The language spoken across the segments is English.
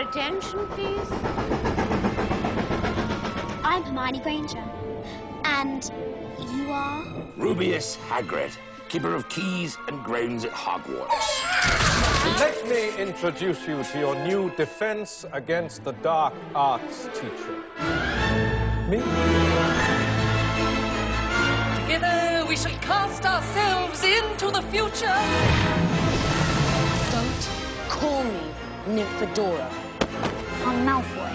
attention, please? I'm Hermione Granger. And you are? Rubeus Hagrid, keeper of keys and grounds at Hogwarts. Let me introduce you to your new defense against the dark arts teacher. Me? Together we shall cast ourselves into the future. Don't call me Nymphadora. I'm Malfoy.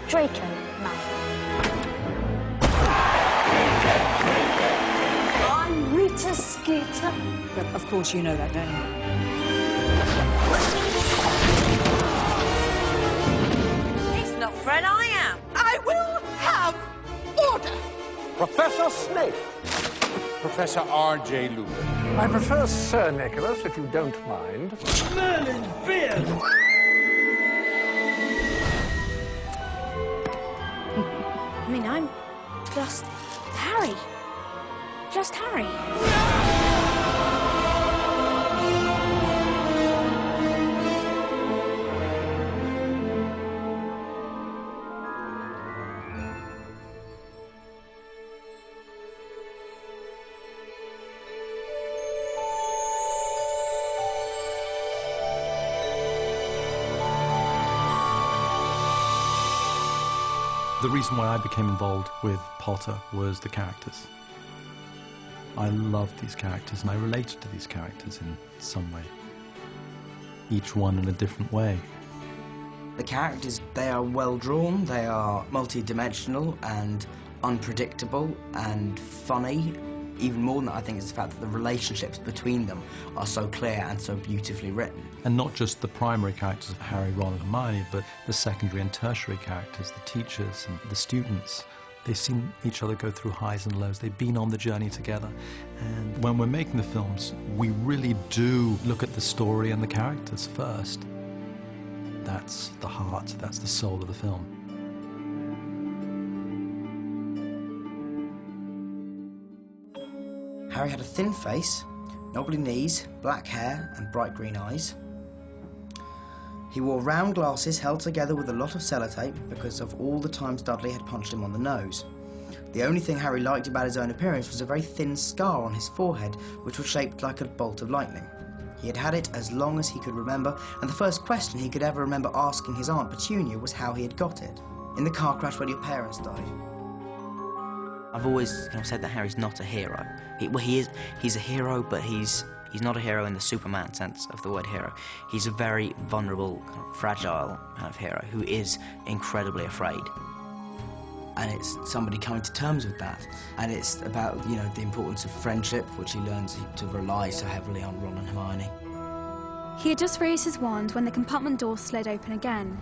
Draco Malfoy. I'm Rita Skeeter. But of course you know that, don't you? It's not Fred, I am. I will have order. Professor Snape. Professor R.J. Lupin. I prefer Sir Nicholas, if you don't mind. Merlin's beard. I mean, I'm just Harry. Just Harry. The reason why I became involved with Potter was the characters. I loved these characters and I related to these characters in some way. Each one in a different way. The characters, they are well drawn, they are multi-dimensional and unpredictable and funny. Even more than that, I think, is the fact that the relationships between them are so clear and so beautifully written. And not just the primary characters of Harry, Ron and Hermione, but the secondary and tertiary characters, the teachers and the students. They've seen each other go through highs and lows. They've been on the journey together. And when we're making the films, we really do look at the story and the characters first. That's the heart, that's the soul of the film. Harry had a thin face, knobbly knees, black hair and bright green eyes. He wore round glasses held together with a lot of sellotape because of all the times Dudley had punched him on the nose. The only thing Harry liked about his own appearance was a very thin scar on his forehead, which was shaped like a bolt of lightning. He had had it as long as he could remember, and the first question he could ever remember asking his Aunt Petunia was how he had got it. In the car crash when your parents died. I've always said that Harry's not a hero. He's a hero, but he's not a hero in the Superman sense of the word hero. He's a very vulnerable, fragile kind of hero who is incredibly afraid. And it's somebody coming to terms with that. And it's about, the importance of friendship, which he learns to rely so heavily on Ron and Hermione. He had just raised his wand when the compartment door slid open again.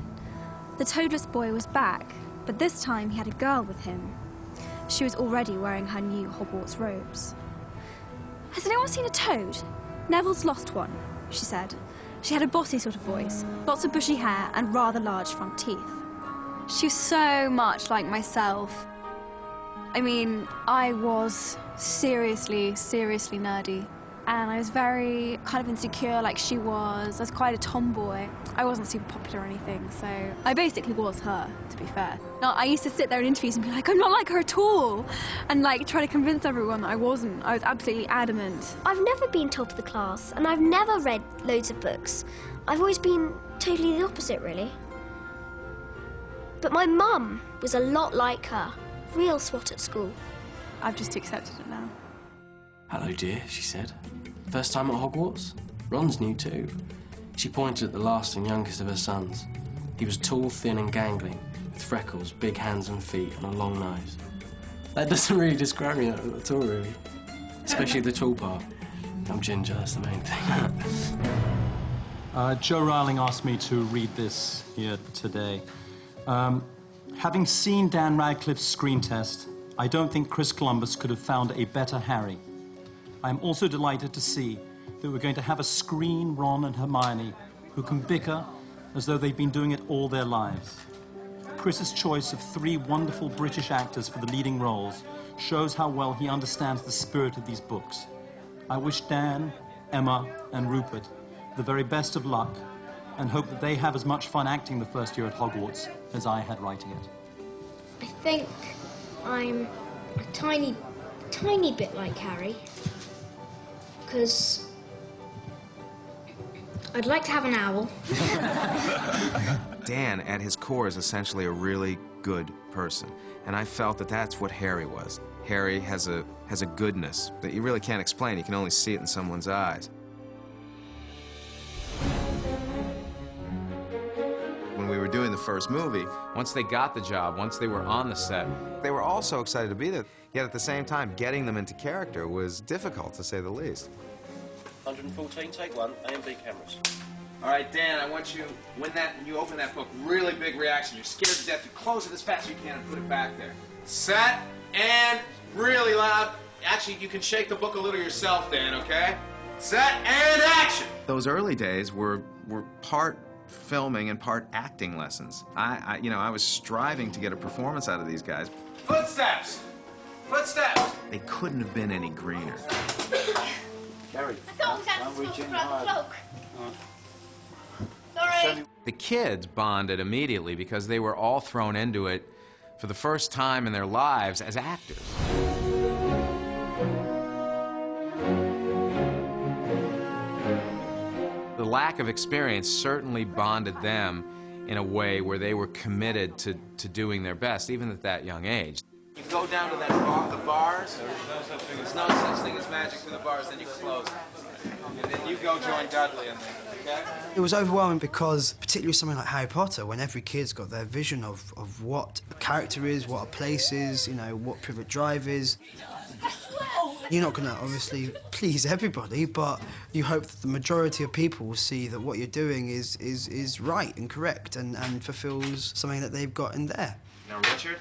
The toadless boy was back, but this time he had a girl with him. She was already wearing her new Hogwarts robes. Has anyone seen a toad? Neville's lost one, she said. She had a bossy sort of voice, lots of bushy hair and rather large front teeth. She was so much like myself. I mean, I was seriously nerdy. And I was very kind of insecure like she was. I was quite a tomboy. I wasn't super popular or anything, so I basically was her, to be fair. Now, I used to sit there in interviews and be like, I'm not like her at all, and try to convince everyone that I wasn't. I was absolutely adamant. I've never been top of the class, and I've never read loads of books. I've always been totally the opposite, really. But my mum was a lot like her. Real swot at school. I've just accepted it now. Hello, dear, she said. First time at Hogwarts? Ron's new too. She pointed at the last and youngest of her sons. He was tall, thin and gangly, with freckles, big hands and feet, and a long nose. That doesn't really describe me at all, really. Especially the tall part. I'm ginger, that's the main thing. Joe Rowling asked me to read this here today. Having seen Dan Radcliffe's screen test, I don't think Chris Columbus could have found a better Harry. I'm also delighted to see that we're going to have a screen Ron and Hermione who can bicker as though they've been doing it all their lives. Chris's choice of 3 wonderful British actors for the leading roles shows how well he understands the spirit of these books. I wish Dan, Emma and Rupert the very best of luck and hope that they have as much fun acting the first year at Hogwarts as I had writing it. I think I'm a tiny bit like Harry, because I'd like to have an owl. Dan, at his core, is essentially a really good person, and I felt that that's what Harry was. Harry has a goodness that you really can't explain. You can only see it in someone's eyes. When we were doing the first movie, once they got the job, once they were on the set, they were all so excited to be there. Yet at the same time, getting them into character was difficult, to say the least. 114, take one, A and B cameras. All right, Dan, I want you, when you open that book, really big reaction. You're scared to death. You close it as fast as you can and put it back there. Set, and really loud. Actually, you can shake the book a little yourself, Dan, okay? Set, and action! Those early days were part filming and part acting lessons. I was striving to get a performance out of these guys. Footsteps! Footsteps! They couldn't have been any greener. Gary, I thought I was reaching for a cloak. Sorry. The kids bonded immediately because they were all thrown into it for the first time in their lives as actors. The lack of experience certainly bonded them in a way where they were committed to doing their best, even at that young age. You go down to the bars. There's no such thing as magic to the bars. Then you close it. And then you go join Dudley in there, okay? It was overwhelming because, particularly something like Harry Potter, when every kid's got their vision of what a character is, what a place is, you know, what Privet Drive is. You're not going to obviously please everybody, but you hope that the majority of people will see that what you're doing is right and correct and fulfills something that they've got in there. Now, Richard,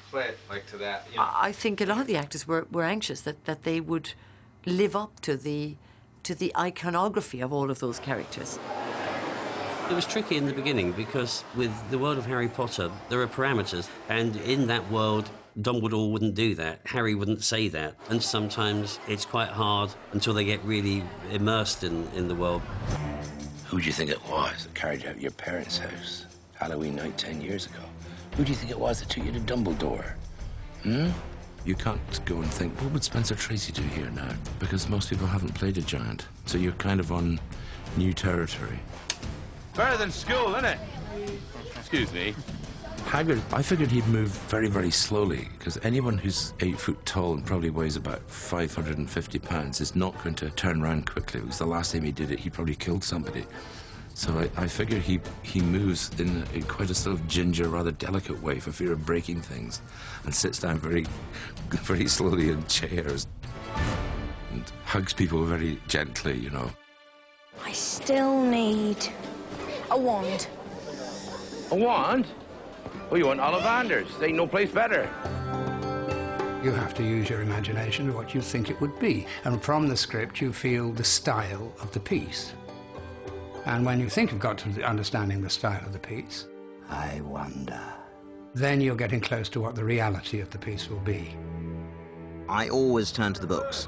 play it like to that. You know. I think a lot of the actors were anxious that they would live up to the iconography of all of those characters. It was tricky in the beginning because with the world of Harry Potter, there are parameters, and in that world, Dumbledore wouldn't do that, Harry wouldn't say that, and sometimes it's quite hard until they get really immersed in the world. Who do you think it was that carried you out of your parents' house Halloween night 10 years ago? Who do you think it was that took you to Dumbledore? You can't go and think, what would Spencer Tracy do here now? Because most people haven't played a giant, so you're kind of on new territory. Better than school, isn't it? Excuse me. Hagrid, I figured he'd move very, very slowly, because anyone who's 8 foot tall and probably weighs about 550 pounds is not going to turn around quickly, because the last time he did it, he probably killed somebody. So I figured he moves in quite a sort of ginger, rather delicate way for fear of breaking things, and sits down very, very slowly in chairs, and hugs people very gently, you know. I still need a wand. A wand? Oh, you want Ollivanders? There ain't no place better. You have to use your imagination of what you think it would be, and from the script you feel the style of the piece. And when you think you've got to understanding the style of the piece, I wonder. then you're getting close to what the reality of the piece will be. I always turn to the books.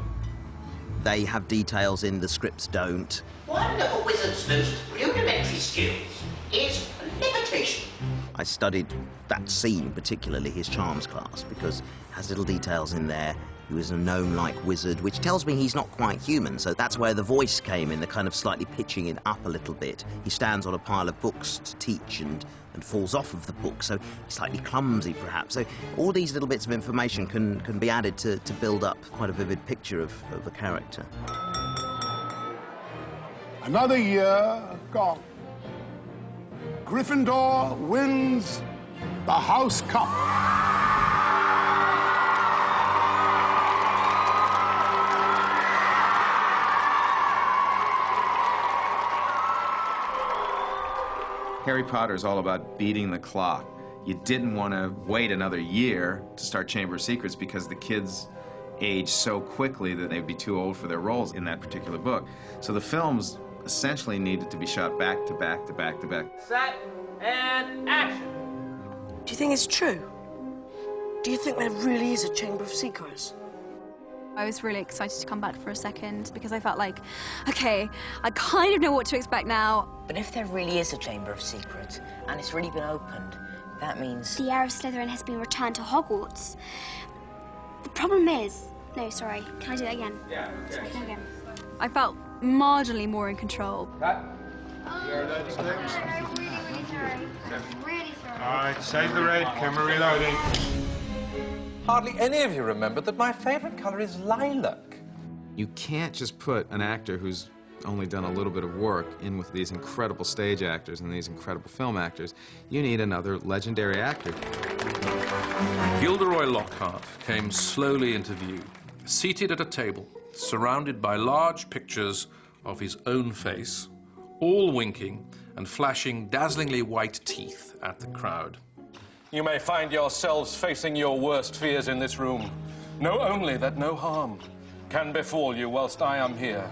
They have details in the scripts don't. One of a wizard's most rudimentary skills is levitation. I studied that scene, particularly his charms class, because it has little details in there. He was a gnome-like wizard, which tells me he's not quite human, so that's where the voice came in, the kind of slightly pitching it up a little bit. He stands on a pile of books to teach and falls off of the book, so he's slightly clumsy, perhaps. So all these little bits of information can be added to build up quite a vivid picture of a character. Another year gone. Gryffindor wins the House Cup. Harry Potter is all about beating the clock. You didn't want to wait another year to start Chamber of Secrets because the kids age so quickly that they'd be too old for their roles in that particular book. So the films essentially needed to be shot back to back to back to back. Set and action. Do you think it's true? Do you think there really is a Chamber of Secrets? I was really excited to come back for a second because I felt like, okay, I kind of know what to expect now. But if there really is a Chamber of Secrets, and it's really been opened, that means... The heir of Slytherin has been returned to Hogwarts. The problem is... No, sorry. Can I do that again? Yeah, okay. Sorry, can I again? I felt marginally more in control. Really sorry. All right, save the red. Camera reloading. Hardly any of you remembered that my favorite color is lilac. You can't just put an actor who's only done a little bit of work in with these incredible stage actors and these incredible film actors. You need another legendary actor. Gilderoy Lockhart came slowly into view, seated at a table, surrounded by large pictures of his own face, all winking and flashing dazzlingly white teeth at the crowd. You may find yourselves facing your worst fears in this room. Know only that no harm can befall you whilst I am here.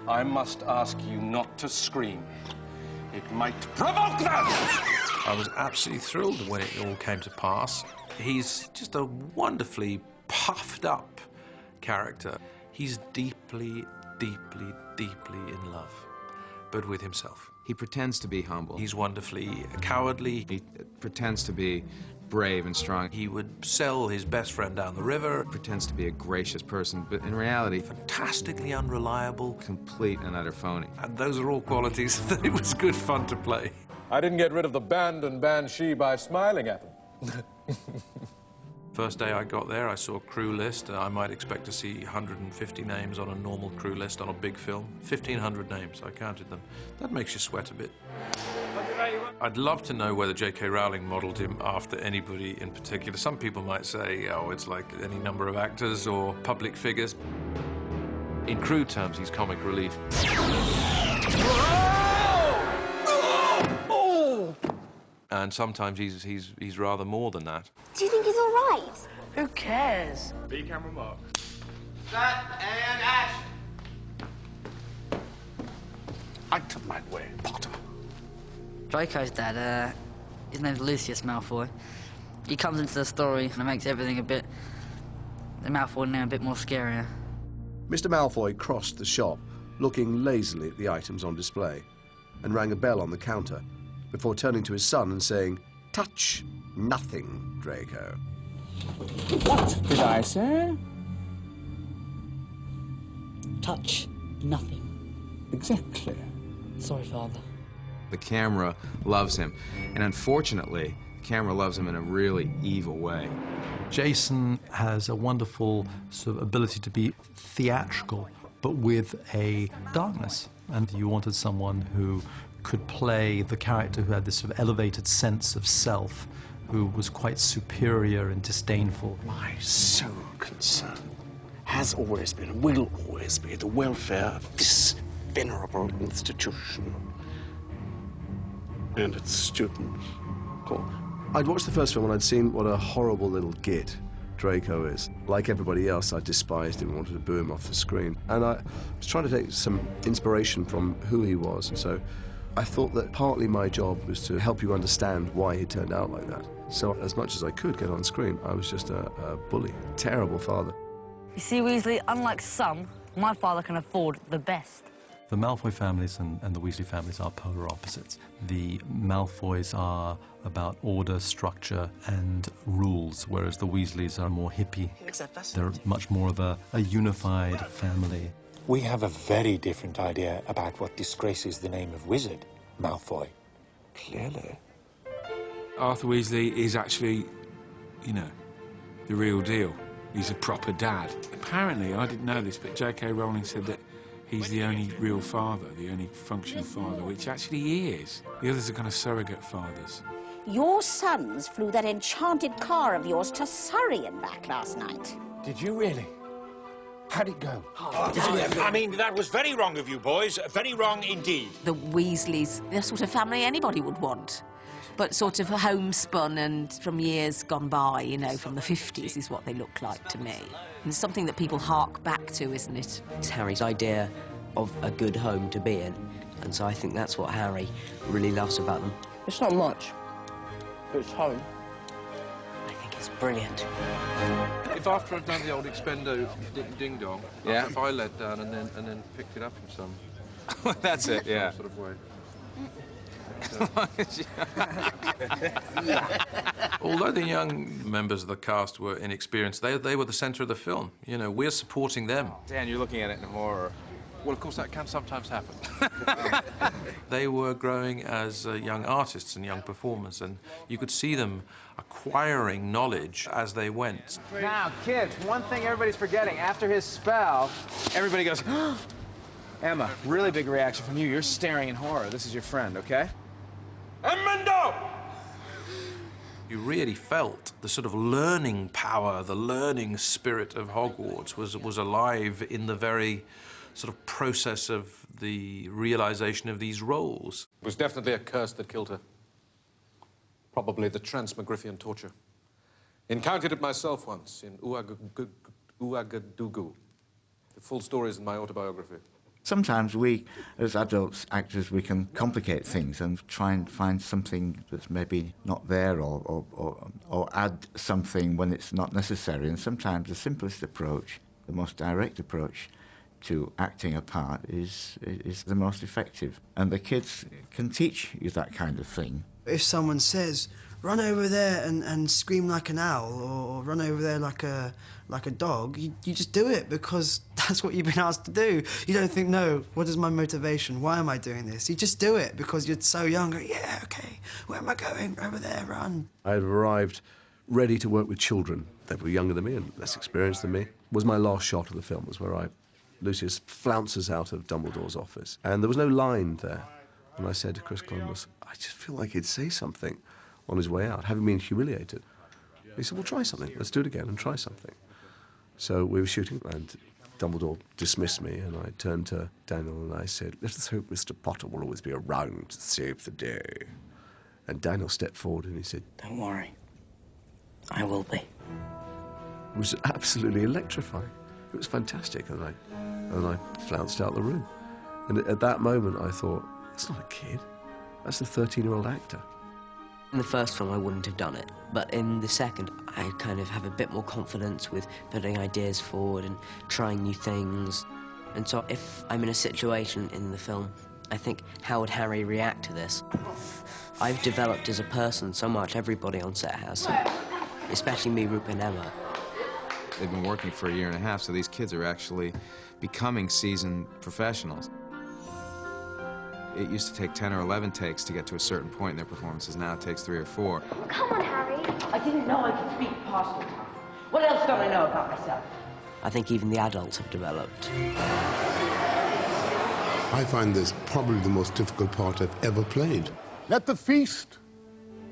I must ask you not to scream. It might provoke them! I was absolutely thrilled when it all came to pass. He's just a wonderfully puffed up character. He's deeply, deeply, deeply in love, but with himself. He pretends to be humble. He's wonderfully cowardly. He pretends to be brave and strong. He would sell his best friend down the river. Pretends to be a gracious person, but in reality, fantastically unreliable. Complete and utter phony. And those are all qualities that it was good fun to play. I didn't get rid of the band and banshee by smiling at them. First day I got there, I saw a crew list. I might expect to see 150 names on a normal crew list on a big film. 1,500 names, I counted them. That makes you sweat a bit. I'd love to know whether J.K. Rowling modelled him after anybody in particular. Some people might say, oh, it's like any number of actors or public figures. In crude terms, he's comic relief. And sometimes he's rather more than that. Do you think he's all right? Who cares? B camera mark. Set and action. Out of my way, Potter. Draco's dad, his name's Lucius Malfoy. He comes into the story and makes everything the Malfoy name a bit more scarier. Mr. Malfoy crossed the shop, looking lazily at the items on display, and rang a bell on the counter before turning to his son and saying, "Touch nothing, Draco." What did I say? Touch nothing. Exactly. Sorry, Father. The camera loves him, and unfortunately, the camera loves him in a really evil way. Jason has a wonderful sort of ability to be theatrical, but with a darkness. And you wanted someone who could play the character who had this sort of elevated sense of self, who was quite superior and disdainful. My sole concern has always been, and will always be, the welfare of this venerable institution and its students. Cool. I'd watched the first film and I'd seen what a horrible little git Draco is. Like everybody else, I despised him and wanted to boo him off the screen. And I was trying to take some inspiration from who he was, and so I thought that partly my job was to help you understand why he turned out like that. So as much as I could get on screen, I was just a bully, terrible father. You see, Weasley, unlike some, my father can afford the best. The Malfoy families and the Weasley families are polar opposites. The Malfoys are about order, structure, and rules, whereas the Weasleys are more hippie. They're much more of a unified family. We have a very different idea about what disgraces the name of wizard, Malfoy. Clearly. Arthur Weasley is actually, you know, the real deal. He's a proper dad. Apparently, I didn't know this, but J.K. Rowling said that he's the only real father, the only functional father, which actually he is. The others are kind of surrogate fathers. Your sons flew that enchanted car of yours to Surrey and back last night. Did you really? How'd it go? I mean, that was very wrong of you boys. Very wrong indeed. The Weasleys, the sort of family anybody would want. But sort of homespun and from years gone by, you know, from the 50s is what they look like to me. And it's something that people hark back to, isn't it? It's Harry's idea of a good home to be in. And so I think that's what Harry really loves about them. It's not much, but it's home. I think it's brilliant. If after I've done the old expendo ding dong, Yeah. if I let down and then picked it up in some That's it, yeah. sort of way. Although the young members of the cast were inexperienced, they were the centre of the film. You know, we're supporting them. Dan, you're looking at it in horror. Well, of course, that can sometimes happen. They were growing as young artists and young performers, and you could see them acquiring knowledge as they went. Now, kids, one thing everybody's forgetting. After his spell, everybody goes, Emma, really big reaction from you. You're staring in horror. This is your friend, okay? Emendo! You really felt the sort of learning power, the learning spirit of Hogwarts was alive in the very sort of process of the realization of these roles. It was definitely a curse that killed her. Probably the transmogrifian torture. Encountered it myself once in Ouagadougou. The full story is in my autobiography. Sometimes we, as adults actors, we can complicate things and try and find something that's maybe not there, or add something when it's not necessary. And sometimes the simplest approach, the most direct approach to acting a part is the most effective. And the kids can teach you that kind of thing. If someone says, run over there and scream like an owl, or run over there like a dog, you just do it because that's what you've been asked to do. You don't think, no, what is my motivation? Why am I doing this? You just do it because you're so young. Yeah, okay, where am I going? Over there, run. I had arrived ready to work with children that were younger than me and less experienced than me. Was my last shot of the film, was where Lucius flounces out of Dumbledore's office, and there was no line there. And I said to Chris Columbus, I just feel like he'd say something on his way out, having been humiliated. He said, well, try something. Let's do it again and try something. So we were shooting, and Dumbledore dismissed me, and I turned to Daniel and I said, let us hope Mr. Potter will always be around to save the day. And Daniel stepped forward and he said, don't worry, I will be. It was absolutely electrifying. It was fantastic, and I flounced out the room. And at that moment I thought, that's not a kid, that's a 13-year-old actor. In the first film, I wouldn't have done it, but in the second, I kind of have a bit more confidence with putting ideas forward and trying new things. And so if I'm in a situation in the film, I think, how would Harry react to this? I've developed as a person so much, everybody on set has, especially me, Rupert and Emma. They've been working for a year and a half, so these kids are actually becoming seasoned professionals. It used to take 10 or 11 takes to get to a certain point in their performances. Now it takes 3 or 4. Come on, Harry. I didn't know I could speak past the time. What else don't I know about myself? I think even the adults have developed. I find this probably the most difficult part I've ever played. Let the feast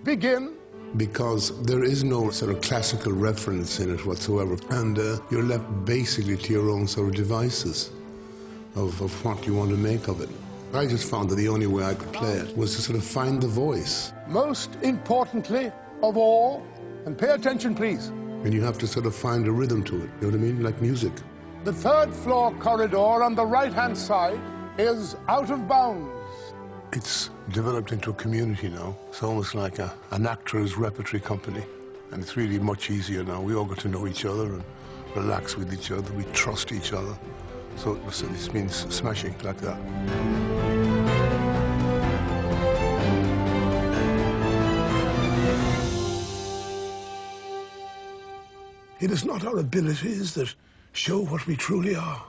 begin. Because there is no sort of classical reference in it whatsoever, and you're left basically to your own sort of devices of what you want to make of it. I just found that the only way I could play it was to sort of find the voice. Most importantly of all, and pay attention please. And you have to sort of find a rhythm to it, you know what I mean, like music. The third floor corridor on the right-hand side is out of bounds. It's developed into a community now. It's almost like an actor's repertory company. And it's really much easier now. We all get to know each other and relax with each other. We trust each other. So it's been smashing like that. It is not our abilities that show what we truly are.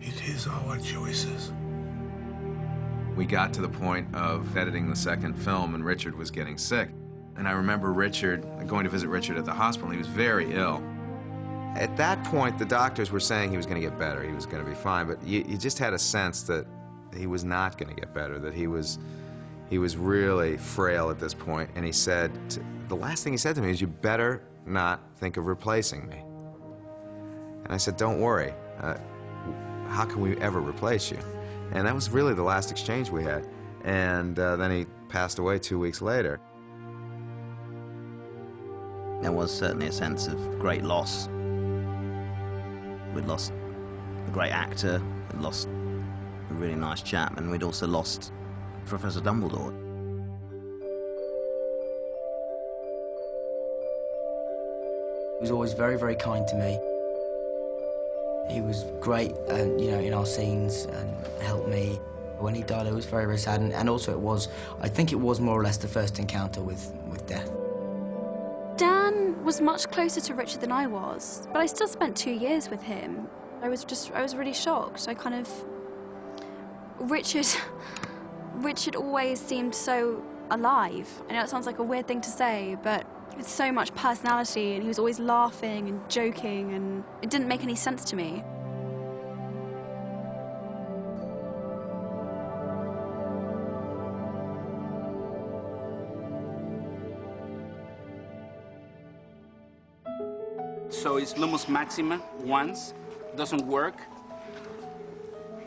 It is our choices. We got to the point of editing the second film, and Richard was getting sick. And I remember going to visit Richard at the hospital, and he was very ill. At that point, the doctors were saying he was going to get better, he was going to be fine, but you just had a sense that he was not going to get better, that he was really frail at this point. And he said, the last thing he said to me is, you better not think of replacing me. And I said, don't worry, how can we ever replace you? And that was really the last exchange we had. And then he passed away 2 weeks later. There was certainly a sense of great loss. We'd lost a great actor, we'd lost a really nice chap, and we'd also lost Professor Dumbledore. He was always very, very kind to me. He was great, in our scenes and helped me. When he died, I was very, very sad, and also I think it was more or less the first encounter with death. Dan was much closer to Richard than I was, but I still spent 2 years with him. I was really shocked. Richard always seemed so alive. I know it sounds like a weird thing to say, but with so much personality, and he was always laughing and joking, and it didn't make any sense to me. So it's Lumos Maxima once, doesn't work.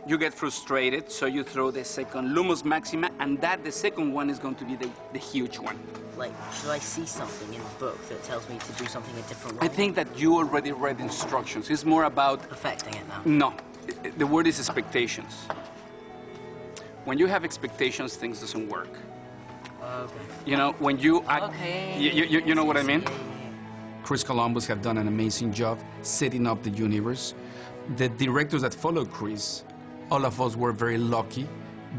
You get frustrated, so you throw the second Lumos Maxima, and the second one is going to be the huge one. Like, should I see something in the book that tells me to do something a different way? I think that you already read instructions. It's more about... Perfecting it now. No. The word is expectations. When you have expectations, things doesn't work. Okay. You know, when you act... Okay. You know what I mean? Chris Columbus have done an amazing job setting up the universe. The directors that followed Chris, all of us were very lucky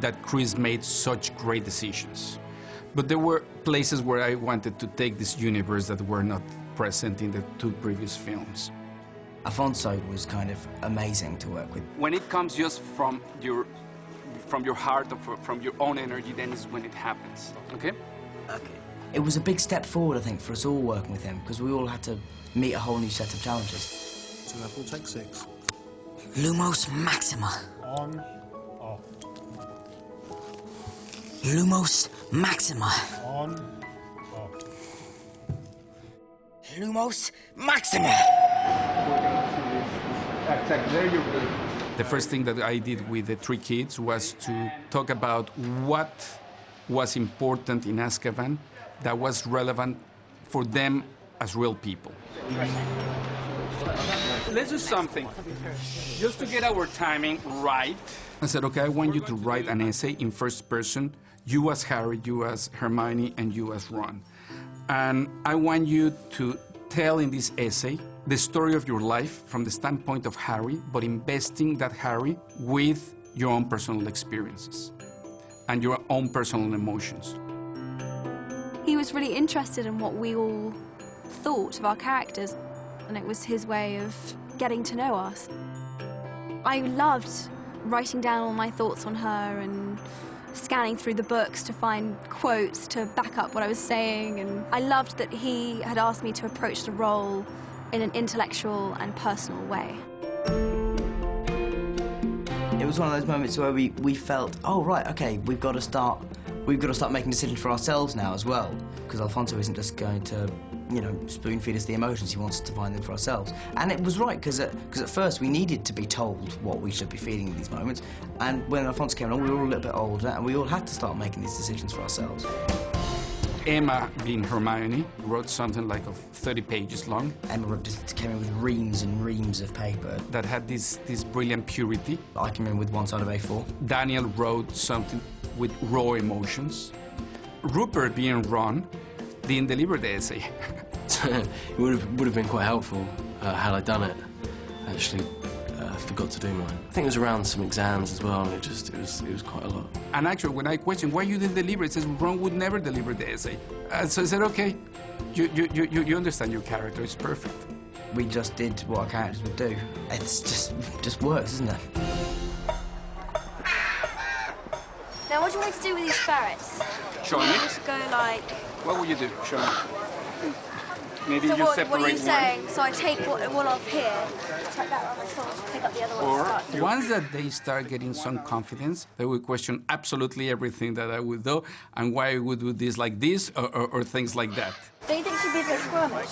that Chris made such great decisions. But there were places where I wanted to take this universe that were not present in the 2 previous films. Alfonso was kind of amazing to work with. When it comes just from your heart or from your own energy, then is when it happens, okay? Okay. It was a big step forward, I think, for us all working with him, because we all had to meet a whole new set of challenges. So that will take 6. Lumos Maxima. On, off. Lumos Maxima. On, off. Lumos Maxima. The first thing that I did with the 3 kids was to talk about what was important in Azkaban that was relevant for them as real people. Let's do something, just to get our timing right. I said, okay, I want you to write an essay in first person, you as Harry, you as Hermione, and you as Ron. And I want you to tell in this essay the story of your life from the standpoint of Harry, but investing that Harry with your own personal experiences and your own personal emotions. He was really interested in what we all thought of our characters, and it was his way of getting to know us. I loved writing down all my thoughts on her and scanning through the books to find quotes to back up what I was saying, and I loved that he had asked me to approach the role in an intellectual and personal way. It was one of those moments where we felt, oh, right, okay, we've got to start making decisions for ourselves now as well, because Alfonso isn't just going to, spoon feed us the emotions. He wants us to find them for ourselves. And it was right, because at first we needed to be told what we should be feeling in these moments. And when Alfonso came along, we were all a little bit older, and we all had to start making these decisions for ourselves. Emma, being Hermione, wrote something like 30 pages long. Emma just came in with reams and reams of paper. That had this brilliant purity. I came in with one side of A4. Daniel wrote something with raw emotions. Rupert, being Ron, didn't deliver the essay. It would have been quite helpful had I done it. I actually forgot to do mine. I think it was around some exams as well, and it was quite a lot. And actually, when I questioned why you didn't deliver it, says Ron would never deliver the essay. So I said, okay, you understand your character, it's perfect. We just did what our characters would do. It's just works, isn't it? Now, what do you want me to do with these ferrets? Show me. Just go like... What will you do? Show me. Maybe so you just separate what are you one. saying? So I take one off here, tuck that around my shoulder, pick up the other one. Or once that they start getting some confidence, they will question absolutely everything that I would do and why I would do this like this or things like that. Don't you think it should be a bit skirmish?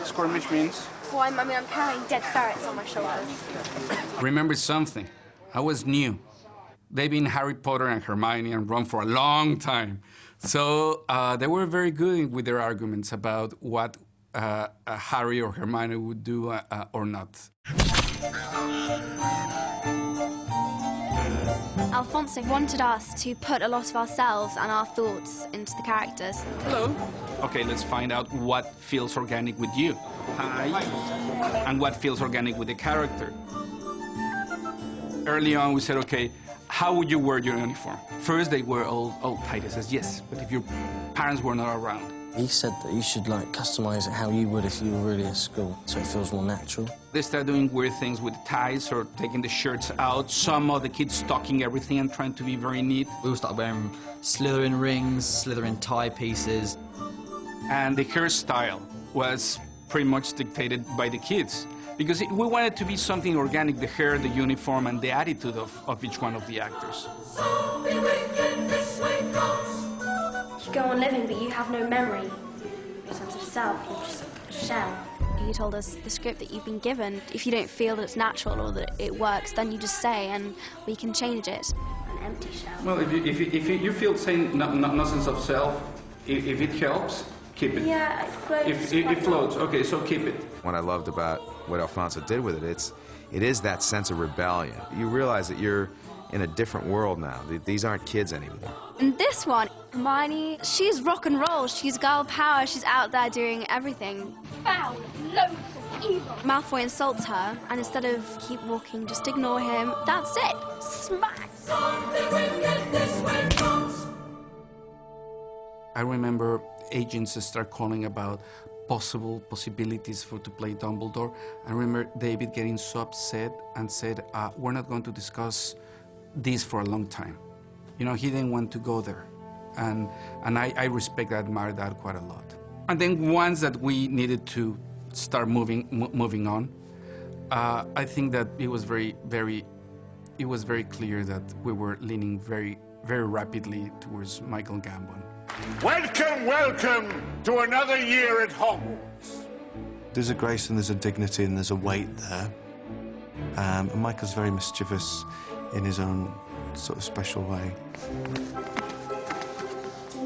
Skirmish means? Well, I'm carrying dead ferrets on my shoulders. Remember something, I was new. They've been Harry Potter and Hermione and Ron for a long time. So they were very good with their arguments about what Harry or Hermione would do or not. Alfonso wanted us to put a lot of ourselves and our thoughts into the characters. Hello. Okay, let's find out what feels organic with you. Hi. And what feels organic with the character. Early on, we said, okay, how would you wear your uniform? First, they were all Titus says yes, but if your parents were not around. He said that you should, like, customize it how you would if you were really at school, so it feels more natural. They start doing weird things with ties or taking the shirts out. Some of the kids stocking everything and trying to be very neat. We all started wearing Slytherin rings, Slytherin tie pieces. And the hairstyle was pretty much dictated by the kids. Because we wanted to be something organic, the hair, the uniform, and the attitude of each one of the actors. You go on living, but you have no memory. Your sense of self, you're just a shell. You told us the script that you've been given. If you don't feel that it's natural or that it works, then you just say, and we can change it. An empty shell. Well, if you feel saying no sense of self, if it helps, keep it. Yeah, it floats. It floats, okay, so keep it. What I loved about what Alfonso did with it, it is that sense of rebellion. You realize that you're in a different world now. These aren't kids anymore. And this one, Hermione, she's rock and roll. She's girl power. She's out there doing everything. Foul, loathsome, evil. Malfoy insults her, and instead of keep walking, just ignore him. That's it. Smack. I remember agents start calling about possibilities to play Dumbledore. I remember David getting so upset and said, we're not going to discuss this for a long time. You know, he didn't want to go there. And I respect and admire that quite a lot. And then once that we needed to start moving on, I think that it was very clear that we were leaning very, very rapidly towards Michael Gambon. Welcome, welcome to another year at Hogwarts. There's a grace and there's a dignity and there's a weight there. And Michael's very mischievous in his own sort of special way.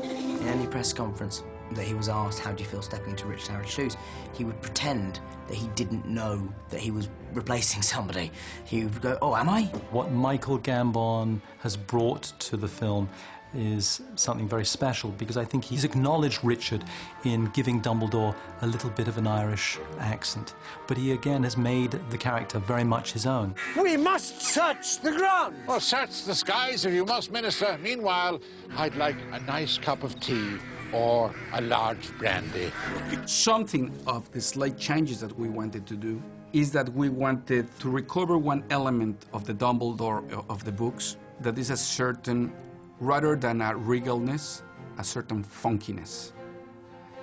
In any press conference that he was asked, how do you feel stepping into Richard Harrod's shoes, he would pretend that he didn't know that he was replacing somebody. He would go, oh, am I? What Michael Gambon has brought to the film is something very special, because I think he's acknowledged Richard in giving Dumbledore a little bit of an Irish accent, but he again has made the character very much his own. We must search the ground. Well, search the skies if you must, Minister. Meanwhile, I'd like a nice cup of tea or a large brandy. Something of the slight changes that we wanted to do is that we wanted to recover one element of the Dumbledore of the books, that is a certain, rather than a regalness, a certain funkiness.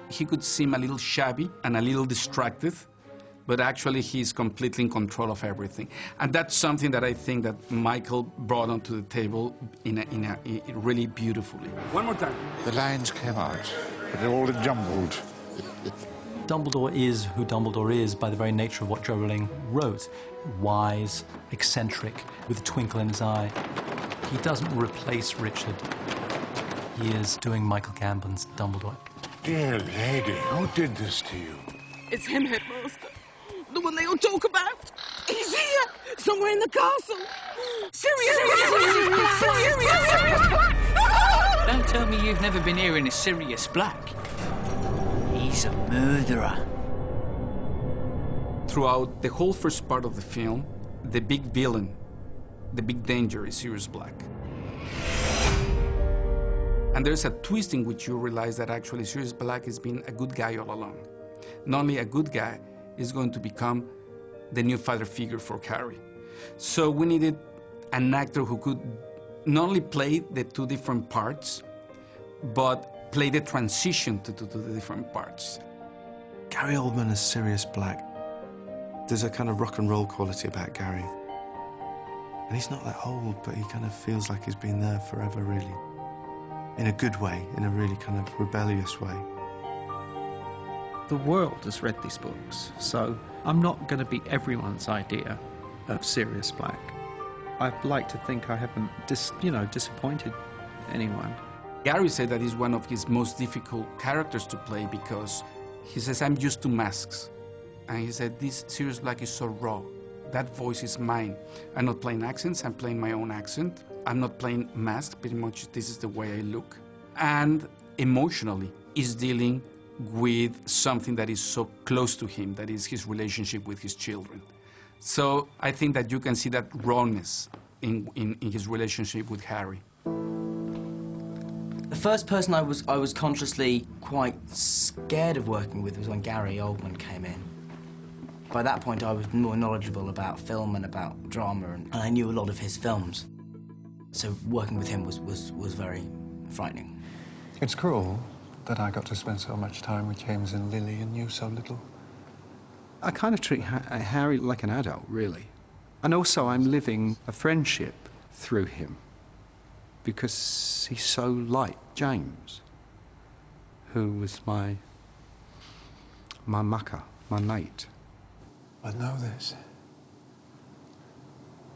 He could seem a little shabby and a little distracted, but actually he's completely in control of everything. And that's something that I think that Michael brought onto the table really beautifully. One more time. The lines came out, but they're all jumbled. Dumbledore is who Dumbledore is by the very nature of what Joe Rowling wrote. Wise, eccentric, with a twinkle in his eye. He doesn't replace Richard. He is doing Michael Gambon's Dumbledore. Dear lady, who did this to you? It's him, Headmaster. The one they all talk about. He's here, somewhere in the castle. Sirius Black! Don't tell me you've never been hearing of Sirius Black. He's a murderer. Throughout the whole first part of the film, the big villain, the big danger is Sirius Black. And there's a twist in which you realize that actually Sirius Black has been a good guy all along. Not only a good guy, is going to become the new father figure for Harry. So we needed an actor who could not only play the two different parts, but play the transition to the different parts. Gary Oldman as Sirius Black. There's a kind of rock and roll quality about Gary. And he's not that old, but he kind of feels like he's been there forever, really. In a good way, in a really kind of rebellious way. The world has read these books, so I'm not going to be everyone's idea of Sirius Black. I'd like to think I haven't, disappointed anyone. Gary said that he's one of his most difficult characters to play because he says, I'm used to masks. And he said, this Sirius Black is so raw. That voice is mine. I'm not playing accents, I'm playing my own accent. I'm not playing mask, pretty much this is the way I look. And emotionally is dealing with something that is so close to him, that is his relationship with his children. So I think that you can see that rawness in his relationship with Harry. The first person I was consciously quite scared of working with was when Gary Oldman came in. By that point, I was more knowledgeable about film and about drama, and I knew a lot of his films. So working with him was very frightening. It's cruel that I got to spend so much time with James and Lily and knew so little. I kind of treat Harry like an adult, really. And also I'm living a friendship through him because he's so like James, who was my mucker, my mate. But know this,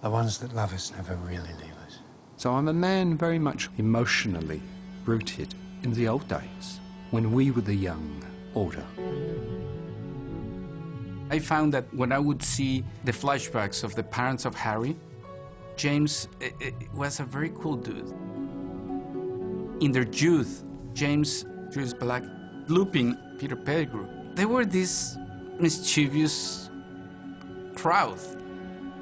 the ones that love us never really leave us. So I'm a man very much emotionally rooted in the old days, when we were the young order. I found that when I would see the flashbacks of the parents of Harry, James was a very cool dude. In their youth, James, Sirius Black, Lupin, Peter Pettigrew, they were this mischievous crowd.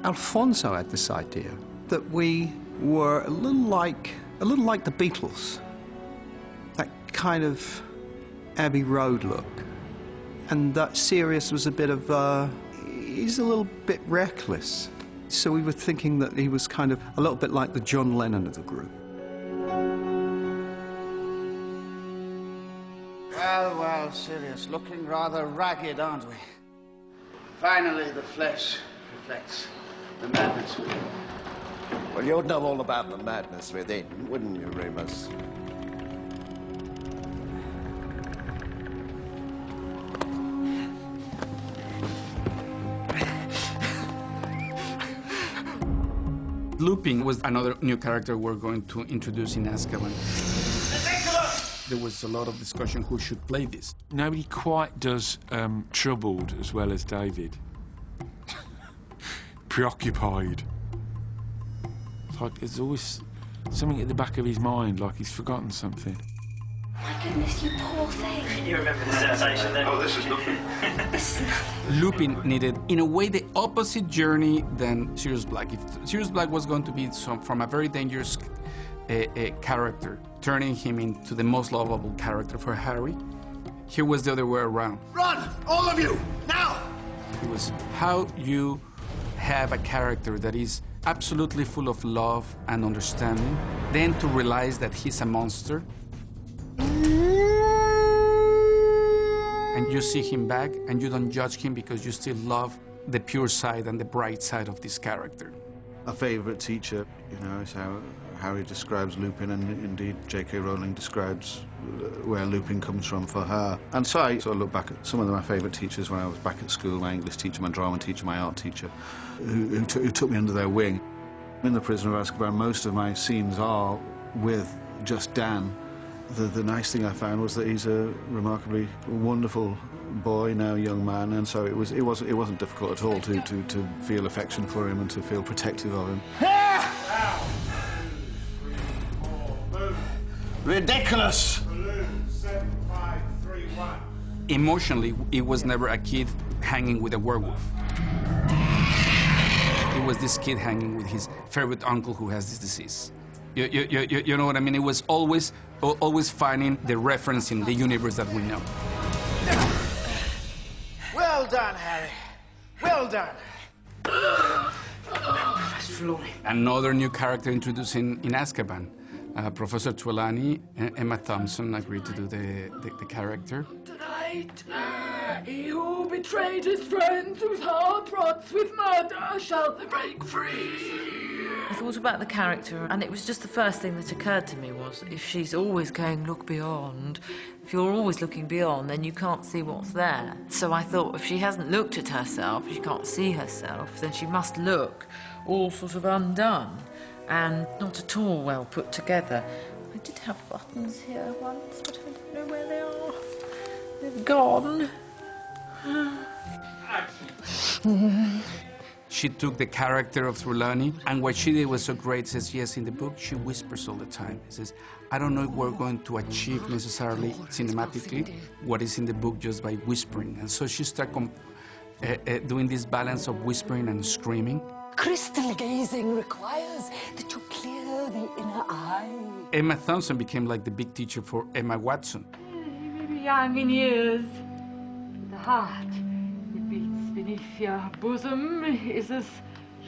Alfonso had this idea that we were a little like the Beatles. That kind of Abbey Road look. And that Sirius was a bit of, he's a little bit reckless. So we were thinking that he was kind of a little bit like the John Lennon of the group. Well, well, Sirius, looking rather ragged, aren't we? Finally, the flesh reflects the madness within. Well, you'd know all about the madness within, wouldn't you, Remus? Lupin was another new character we're going to introduce in Azkaban. There was a lot of discussion who should play this. Nobody quite does troubled as well as David. Preoccupied. It's like there's always something at the back of his mind, like he's forgotten something. My goodness, you poor thing. You remember the sensation then? Oh, this is Lupin. Lupin needed, in a way, the opposite journey than Sirius Black. If Sirius Black was going to be from a very dangerous character, turning him into the most lovable character for Harry, here was the other way around. Run, all of you, now! It was how you have a character that is absolutely full of love and understanding, then to realize that he's a monster, and you see him back and you don't judge him because you still love the pure side and the bright side of this character. A favourite teacher, you know, is how Harry describes Lupin, and indeed J.K. Rowling describes where Lupin comes from for her. And so I sort of look back at some of my favourite teachers when I was back at school, my English teacher, my drama teacher, my art teacher, who took me under their wing. In The Prisoner of Azkaban, most of my scenes are with just Dan. The nice thing I found was that he's a remarkably wonderful boy, now young man, and so it wasn't difficult at all to feel affection for him and to feel protective of him. Ridiculous! Emotionally, it was never a kid hanging with a werewolf. It was this kid hanging with his favorite uncle who has this disease. You know what I mean? It was always finding the reference in the universe that we know. Well done, Harry. Well done. Another new character introduced in Azkaban. Professor Trelawney and Emma Thompson agreed to do the character. Tonight, he who betrayed his friends, whose heart rots with murder, shall break free. I thought about the character, and it was just the first thing that occurred to me was, if she's always going, look beyond, if you're always looking beyond, then you can't see what's there. So I thought, if she hasn't looked at herself, she can't see herself, then she must look all sort of undone and not at all well put together. I did have buttons here once, but I don't know where they are. They've gone. She took the character of Trelawney, and what she did was so great. Says, yes, in the book, she whispers all the time. He says, I don't know if we're going to achieve necessarily cinematically what is in the book just by whispering. And so she started doing this balance of whispering and screaming. Crystal gazing requires that you clear the inner eye. Emma Thompson became like the big teacher for Emma Watson. Maybe young in years, the heart that beats beneath your bosom is as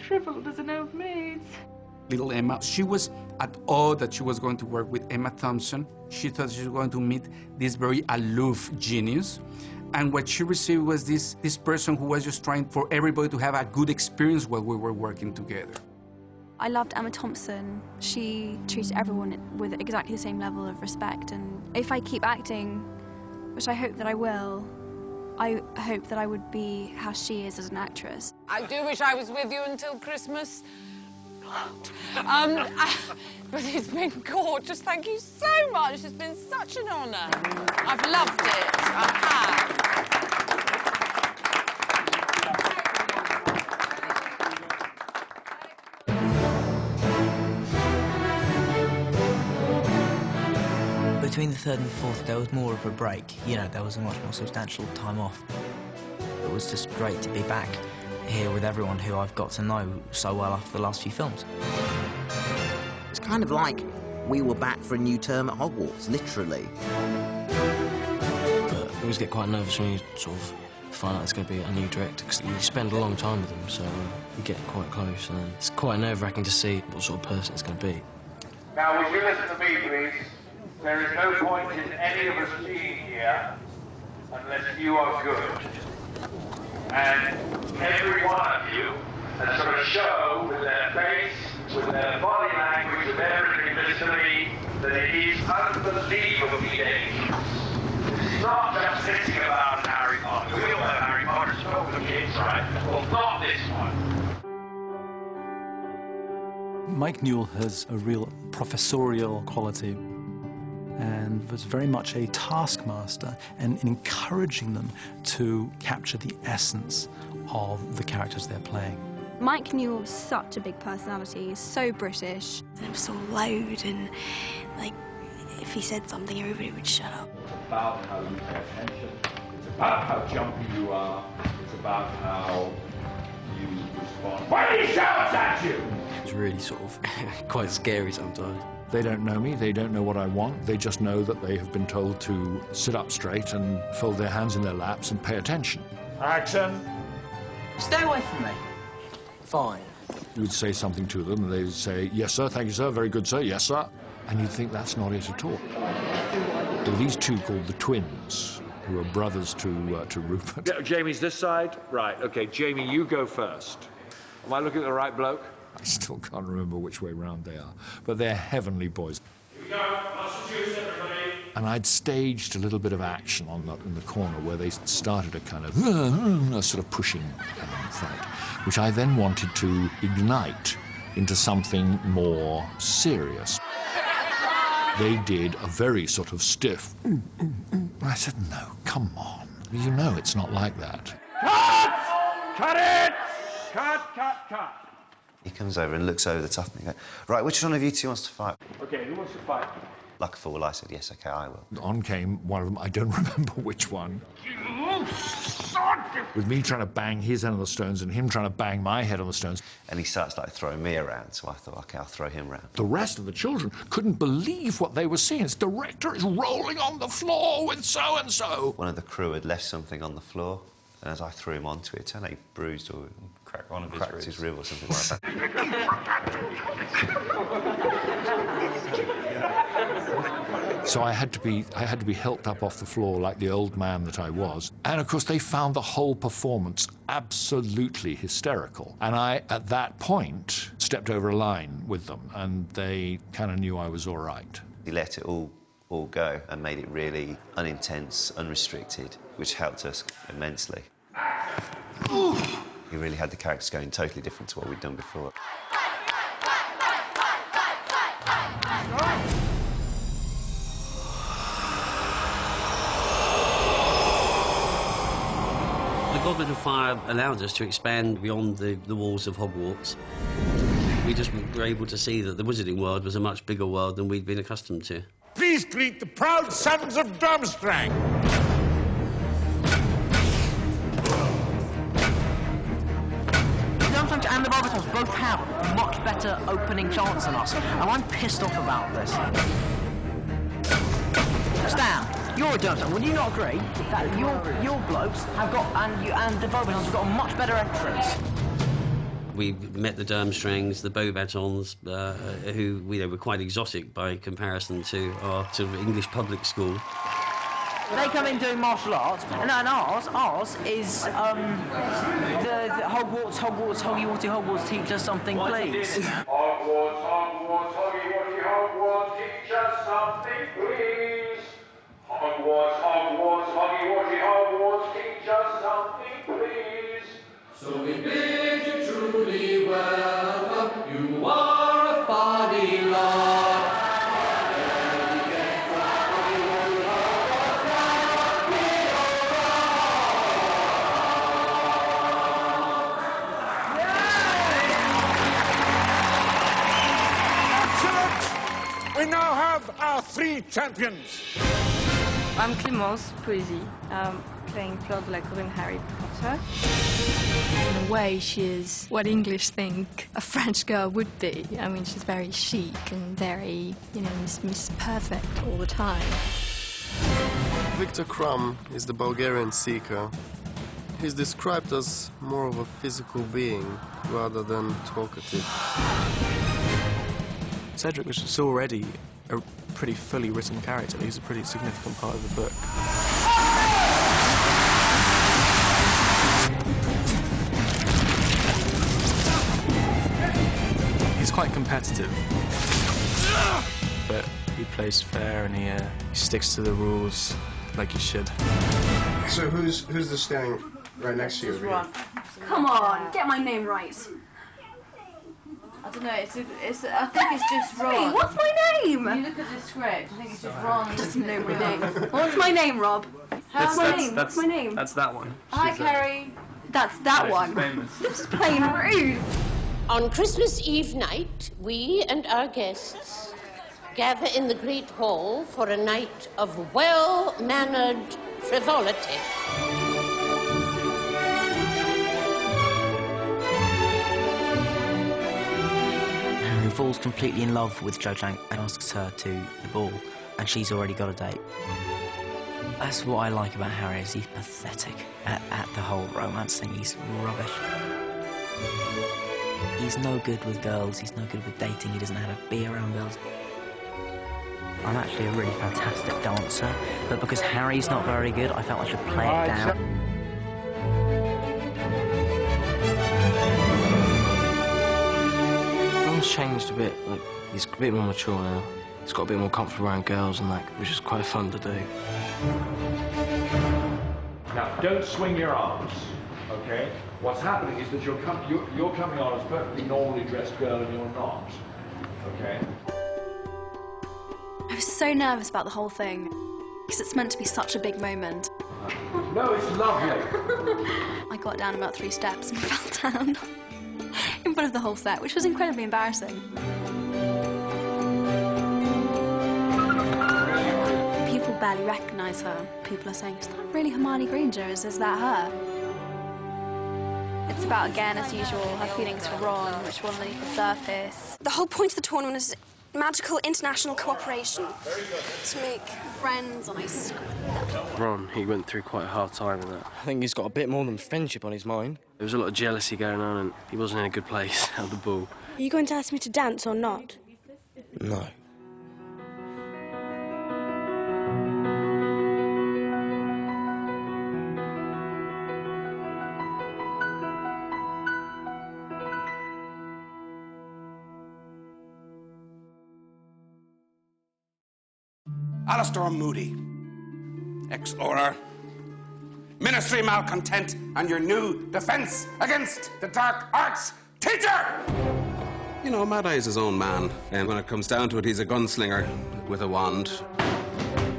shriveled as an old maid's. Little Emma, she was at awe that she was going to work with Emma Thompson. She thought she was going to meet this very aloof genius. And what she received was this person who was just trying for everybody to have a good experience while we were working together. I loved Emma Thompson. She treated everyone with exactly the same level of respect. And if I keep acting, which I hope that I will, I hope that I would be how she is as an actress. I do wish I was with you until Christmas. But it's been gorgeous. Thank you so much. It's been such an honour. I've loved it. I have. Between the third and the fourth, there was more of a break. You know, there was a much more substantial time off. It was just great to be back here with everyone who I've got to know so well after the last few films. It's kind of like we were back for a new term at Hogwarts, literally. But I always get quite nervous when you sort of find out it's going to be a new director, because you spend a long time with them, so you get quite close, and it's quite nerve-wracking to see what sort of person it's going to be. Now, would you listen to me, please? There is no point in any of us being here unless you are good. And every one of you has got to show with their face, with their body language, with everything visibly, that it is unbelievably dangerous. It's not just thinking about Harry Potter. We all know Harry Potter's for the kids, right? Well, not this one. Mike Newell has a real professorial quality and was very much a taskmaster and encouraging them to capture the essence of the characters they're playing. Mike Newell's such a big personality. He's so British. It was so loud, and like if he said something, everybody would shut up. It's about how you pay attention. It's about how jumpy you are. It's about how you respond when he shouts at you. It's really sort of quite scary sometimes. They don't know me, they don't know what I want, they just know that they have been told to sit up straight and fold their hands in their laps and pay attention. Action! Stay away from me. Fine. You would say something to them and they'd say, yes sir, thank you sir, very good sir, yes sir. And you'd think that's not it at all. There were these two called the twins, who were brothers to Rupert. Yeah, Jamie's this side? Right, okay, Jamie, you go first. Am I looking at the right bloke? I still can't remember which way round they are, but they're heavenly boys. Here we go, Massachusetts, everybody. And I'd staged a little bit of action in the corner where they started a kind of sort of pushing fight, which I then wanted to ignite into something more serious. They did a very sort of stiff. I said, no, come on. You know it's not like that. Cut! Cut it! Cut, cut, cut. He comes over and looks over the top of me and goes, right, which one of you two wants to fight? Okay, who wants to fight? Like a fool, I said, yes, okay, I will. On came one of them, I don't remember which one. With me trying to bang his end of the stones and him trying to bang my head on the stones. And he starts like throwing me around, so I thought, okay, I'll throw him around. The rest of the children couldn't believe what they were seeing. His director is rolling on the floor with so-and-so. One of the crew had left something on the floor, and as I threw him onto it, it turned out he bruised or cracked his rib or something like that. So I had to be helped up off the floor like the old man that I was. And of course they found the whole performance absolutely hysterical. And I, at that point, stepped over a line with them, and they kind of knew I was all right. He let it all go and made it really unintense, unrestricted, which helped us immensely. He really had the characters going totally different to what we'd done before. I Goblet of Fire allowed us to expand beyond the walls of Hogwarts. We just were able to see that the Wizarding World was a much bigger world than we'd been accustomed to. Please greet the proud sons of Durmstrang. Durmstrang and the Barbatons both have much better opening chance than us, and I'm pissed off about this. Stan, you're a Durmstrang. Would you not agree that your blokes have got and the Barbatons have got a much better entrance? We met the Durmstrangs, the Beauxbatons, who were quite exotic by comparison to our sort of English public school. They come in doing martial arts, and ours is the Hogwarts, Hogwarts, teach us something, please. Hogwarts, Hogwarts, teach us something, please. Hogwarts, Hogwarts, teach us something, please. So we bid you truly welcome, you are a funny lot. We now have our 3 champions. I'm Clémence Poésie. I'm playing Fleur de la Cour Harry Potter. In a way, she is what English think a French girl would be. I mean, she's very chic and very, Miss Perfect all the time. Victor Krum is the Bulgarian seeker. He's described as more of a physical being rather than talkative. Cedric was just already a pretty fully written character. He's a pretty significant part of the book. He's quite competitive, but he plays fair and he sticks to the rules like he should. So who's the standing right next to you? Over here? Come on, get my name right. I don't know, I think it's just Ron. Hey, what's my name? You look at the script, I think it's just Ron. Doesn't know my name. What's my name, Rob? What's my name? That's that one. Hi, Kerry. That's that one. This is plain rude. On Christmas Eve night, we and our guests gather in the Great Hall for a night of well-mannered frivolity. Harry falls completely in love with Cho Chang and asks her to the ball, and she's already got a date. That's what I like about Harry, is he's pathetic at the whole romance thing. He's rubbish. He's no good with girls, he's no good with dating, he doesn't know how to be around girls. I'm actually a really fantastic dancer, but because Harry's not very good, I felt I should play it down. Ron's changed a bit, like, he's a bit more mature now. He's got a bit more comfortable around girls and that, which is quite fun to do. Now, don't swing your arms, okay? What's happening is that you're coming on as a perfectly normally dressed girl and you're not, okay? I was so nervous about the whole thing, because it's meant to be such a big moment. No, it's lovely. I got down about 3 steps and fell down in front of the whole set, which was incredibly embarrassing. People barely recognise her. People are saying, is that really Hermione Granger? Is that her? It's about, again, as usual, her feelings for Ron, which will underneath the surface. The whole point of the tournament is magical international cooperation. To make friends on ice. Ron, he went through quite a hard time in that. I think he's got a bit more than friendship on his mind. There was a lot of jealousy going on and he wasn't in a good place out of the ball. Are you going to ask me to dance or not? No. Alistair Moody, ex-Auror, Ministry Malcontent, and your new defence against the dark arts teacher! You know, Mad Eye's his own man, and when it comes down to it, he's a gunslinger with a wand.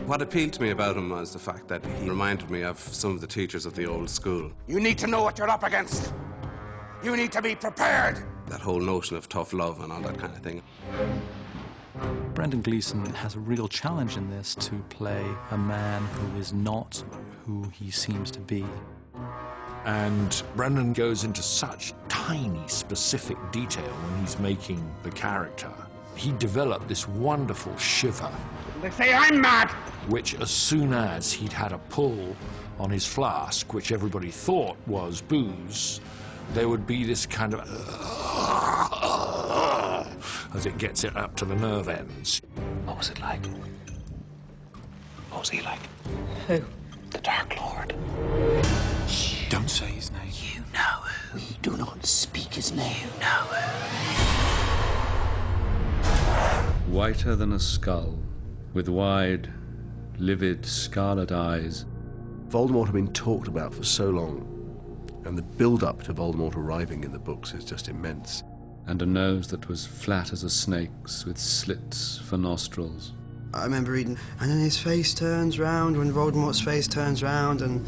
What appealed to me about him was the fact that he reminded me of some of the teachers of the old school. You need to know what you're up against. You need to be prepared. That whole notion of tough love and all that kind of thing. Brendan Gleeson has a real challenge in this to play a man who is not who he seems to be. And Brendan goes into such tiny, specific detail when he's making the character. He developed this wonderful shiver. They say I'm mad! Which, as soon as he'd had a pull on his flask, which everybody thought was booze, there would be this kind of as it gets it up to the nerve ends. What was it like? What was he like? Who? The Dark Lord. Shh. Don't say his name. You know who. Do not speak his name. You know who. Whiter than a skull, with wide, livid, scarlet eyes. Voldemort had been talked about for so long, and the build-up to Voldemort arriving in the books is just immense. And a nose that was flat as a snake's, with slits for nostrils. I remember reading, and then his face turns round, when Voldemort's face turns round, and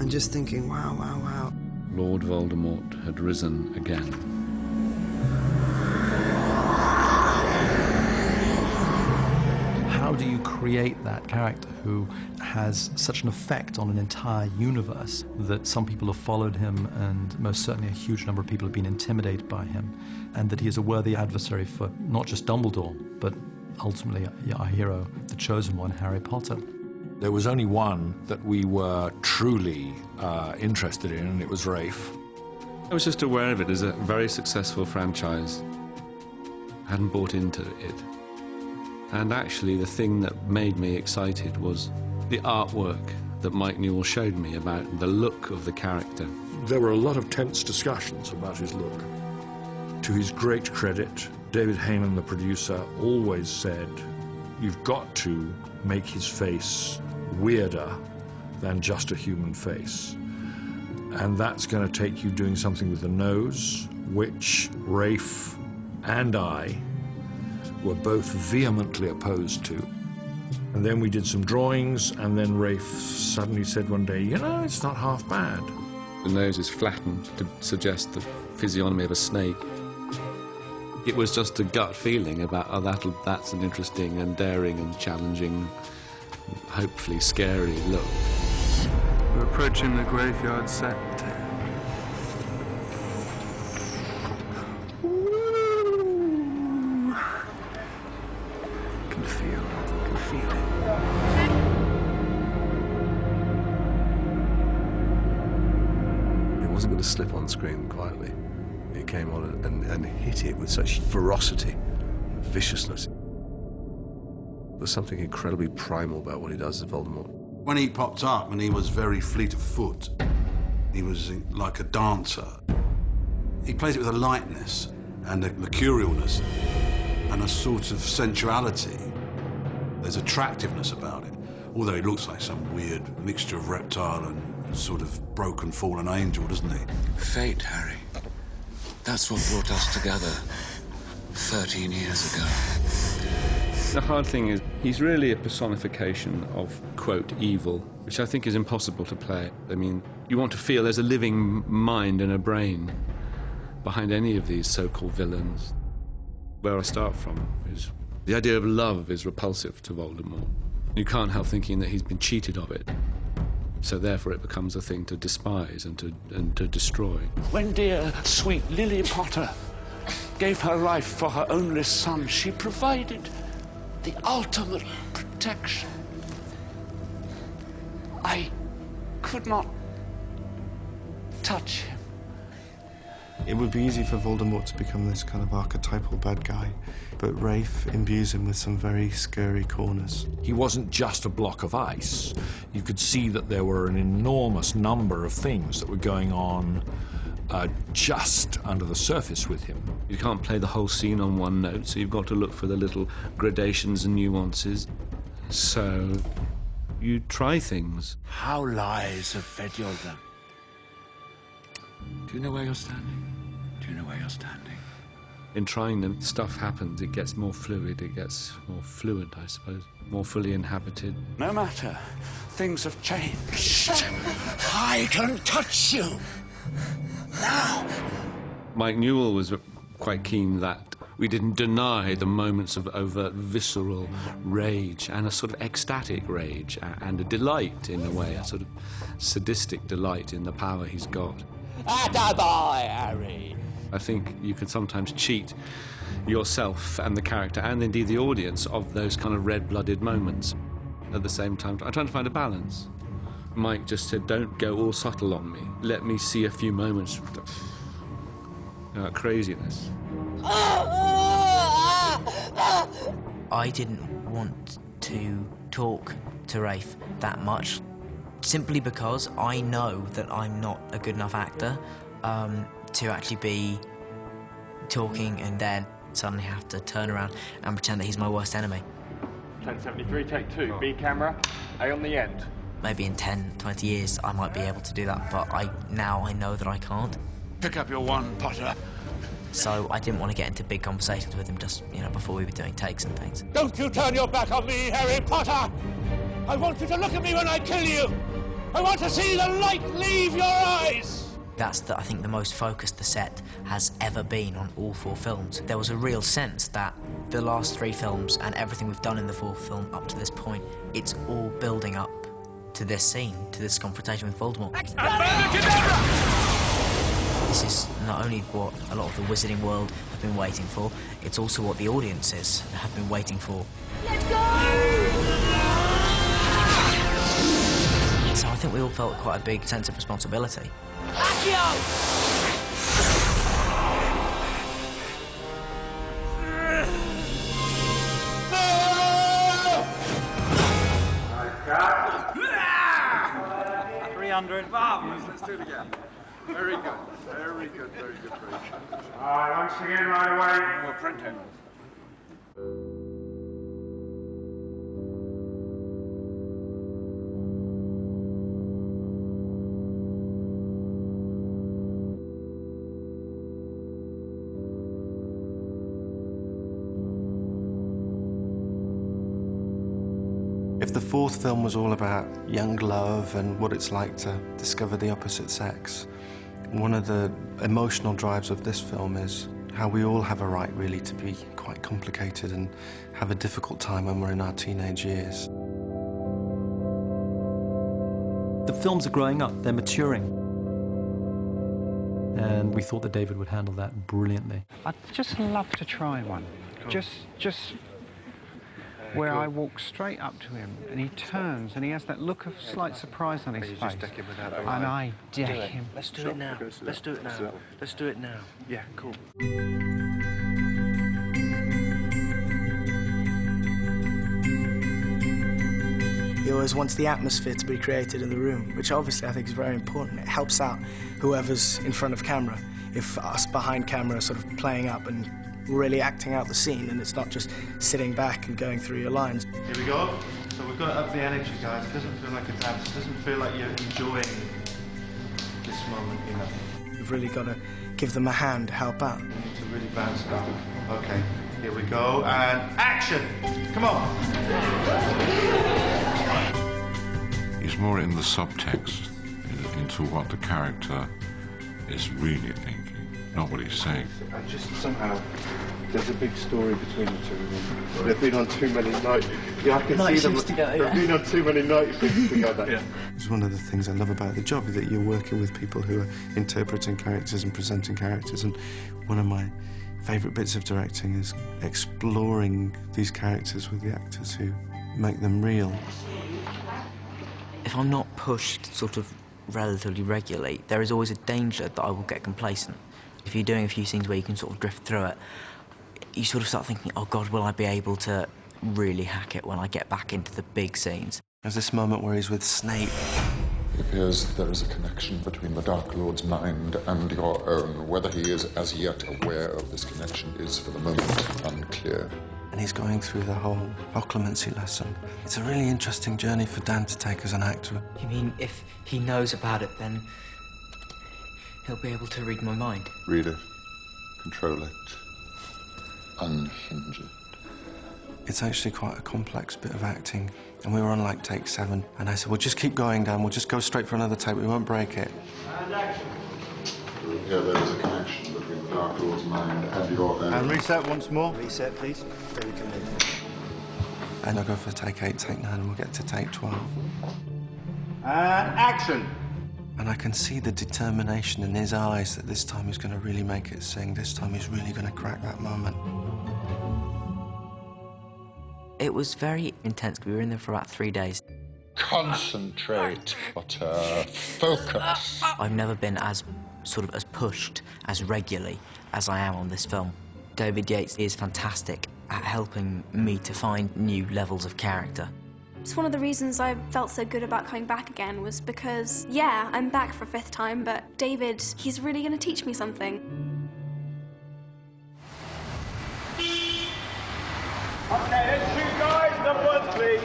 just thinking, wow, wow, wow. Lord Voldemort had risen again. How do you create that character who has such an effect on an entire universe that some people have followed him, and most certainly a huge number of people have been intimidated by him, and that he is a worthy adversary for not just Dumbledore, but ultimately our hero, the chosen one, Harry Potter? There was only one that we were truly interested in, and it was Rafe. I was just aware of it as a very successful franchise. I hadn't bought into it. And actually, the thing that made me excited was the artwork that Mike Newell showed me about the look of the character. There were a lot of tense discussions about his look. To his great credit, David Heyman, the producer, always said, you've got to make his face weirder than just a human face. And that's going to take you doing something with the nose, which Rafe and I were both vehemently opposed to. And then we did some drawings, and then Rafe suddenly said one day, you know, it's not half bad. The nose is flattened to suggest the physiognomy of a snake. It was just a gut feeling about, oh, that's an interesting and daring and challenging, hopefully scary look. We're approaching the graveyard set. Wasn't going to slip on screen quietly. It came on and hit it with such ferocity and viciousness. There's something incredibly primal about what he does as Voldemort. When he popped up and he was very fleet of foot, he was like a dancer. He plays it with a lightness and a mercurialness and a sort of sensuality. There's attractiveness about it, although he looks like some weird mixture of reptile and sort of broken, fallen angel, doesn't he? Fate, Harry. That's what brought us together 13 years ago. The hard thing is, he's really a personification of, quote, evil, which I think is impossible to play. I mean, you want to feel there's a living mind and a brain behind any of these so-called villains. Where I start from is the idea of love is repulsive to Voldemort. You can't help thinking that he's been cheated of it. So therefore it becomes a thing to despise and to destroy. When dear, sweet Lily Potter gave her life for her only son, she provided the ultimate protection. I could not touch him. It would be easy for Voldemort to become this kind of archetypal bad guy, but Rafe imbues him with some very scary corners. He wasn't just a block of ice. You could see that there were an enormous number of things that were going on just under the surface with him. You can't play the whole scene on one note, so you've got to look for the little gradations and nuances. So you try things. How lies have fed your them. Do you know where you're standing? Do you know where you're standing? In trying them, stuff happens, it gets more fluid, it gets more fluent, I suppose, more fully inhabited. No matter, things have changed. I can touch you now. Mike Newell was quite keen that we didn't deny the moments of overt visceral rage and a sort of ecstatic rage and a delight in a way, a sort of sadistic delight in the power he's got. Attaboy, Harry! I think you can sometimes cheat yourself and the character and indeed the audience of those kind of red-blooded moments. At the same time, I'm trying to find a balance. Mike just said, don't go all subtle on me. Let me see a few moments of craziness. I didn't want to talk to Rafe that much, simply because I know that I'm not a good enough actor to actually be talking and then suddenly have to turn around and pretend that he's my worst enemy. 1073, take 2, B camera, A on the end. Maybe in 10, 20 years I might be able to do that, but now I know that I can't. Pick up your one, Potter. So I didn't want to get into big conversations with him just, before we were doing takes and things. Don't you turn your back on me, Harry Potter! I want you to look at me when I kill you! I want to see the light leave your eyes! That's, I think, the most focused the set has ever been on all 4 films. There was a real sense that the last 3 films and everything we've done in the 4th film up to this point, it's all building up to this scene, to this confrontation with Voldemort. This is not only what a lot of the wizarding world have been waiting for, it's also what the audiences have been waiting for. Let's go! So I think we all felt quite a big sense of responsibility. Let's do it again. Very good, very good, very good, very good. All right, once again, right away. We're printing. If the 4th film was all about young love and what it's like to discover the opposite sex, one of the emotional drives of this film is how we all have a right, really, to be quite complicated and have a difficult time when we're in our teenage years. The films are growing up, they're maturing. And we thought that David would handle that brilliantly. I'd just love to try one. Just where I walk straight up to him and he turns and he has that look of slight surprise on his face. And I deck him. Let's do it now. Let's do it now. Let's do it now. Yeah, cool. He always wants the atmosphere to be created in the room, which obviously I think is very important. It helps out whoever's in front of camera. If us behind camera are sort of playing up and really acting out the scene, and it's not just sitting back and going through your lines. Here we go. So we've got to up the energy, guys. It doesn't feel like a dance. It doesn't feel like you're enjoying this moment, You've really got to give them a hand to help out. You need to really bounce it up. Okay, here we go, and action! Come on! He's more in the subtext, into what the character is really thinking. Not what he's saying. I just somehow, there's a big story between the two of them. They've been on too many nights. Yeah, I can see them. They've been on too many nights together. Yeah. It's one of the things I love about the job, that you're working with people who are interpreting characters and presenting characters. And one of my favourite bits of directing is exploring these characters with the actors who make them real. If I'm not pushed sort of relatively regularly, there is always a danger that I will get complacent. If you're doing a few scenes where you can sort of drift through it, you sort of start thinking, oh God, will I be able to really hack it when I get back into the big scenes? There's this moment where he's with Snape. It appears there is a connection between the Dark Lord's mind and your own. Whether he is as yet aware of this connection is, for the moment, unclear. And he's going through the whole occlumency lesson. It's a really interesting journey for Dan to take as an actor. You mean if he knows about it, then he'll be able to read my mind? Read it. Control it. unhinge it. It's actually quite a complex bit of acting, and we were on like take 7, and I said, well, just keep going, Dan, we'll just go straight for another take, we won't break it. And action. Here there is a connection between the Dark Lord's mind and your own. And reset once more. Reset, please. Then we can move. And I'll go for take 8, take 9, and we'll get to take 12. And action. And I can see the determination in his eyes that this time he's going to really make it sing. This time he's really going to crack that moment. It was very intense. We were in there for about 3 days. Concentrate, Potter. Focus. I've never been as pushed as regularly as I am on this film. David Yates is fantastic at helping me to find new levels of character. It's one of the reasons I felt so good about coming back again was because, yeah, I'm back for a 5th time, but David, he's really going to teach me something. Okay, let's shoot, guys. Number 1, please.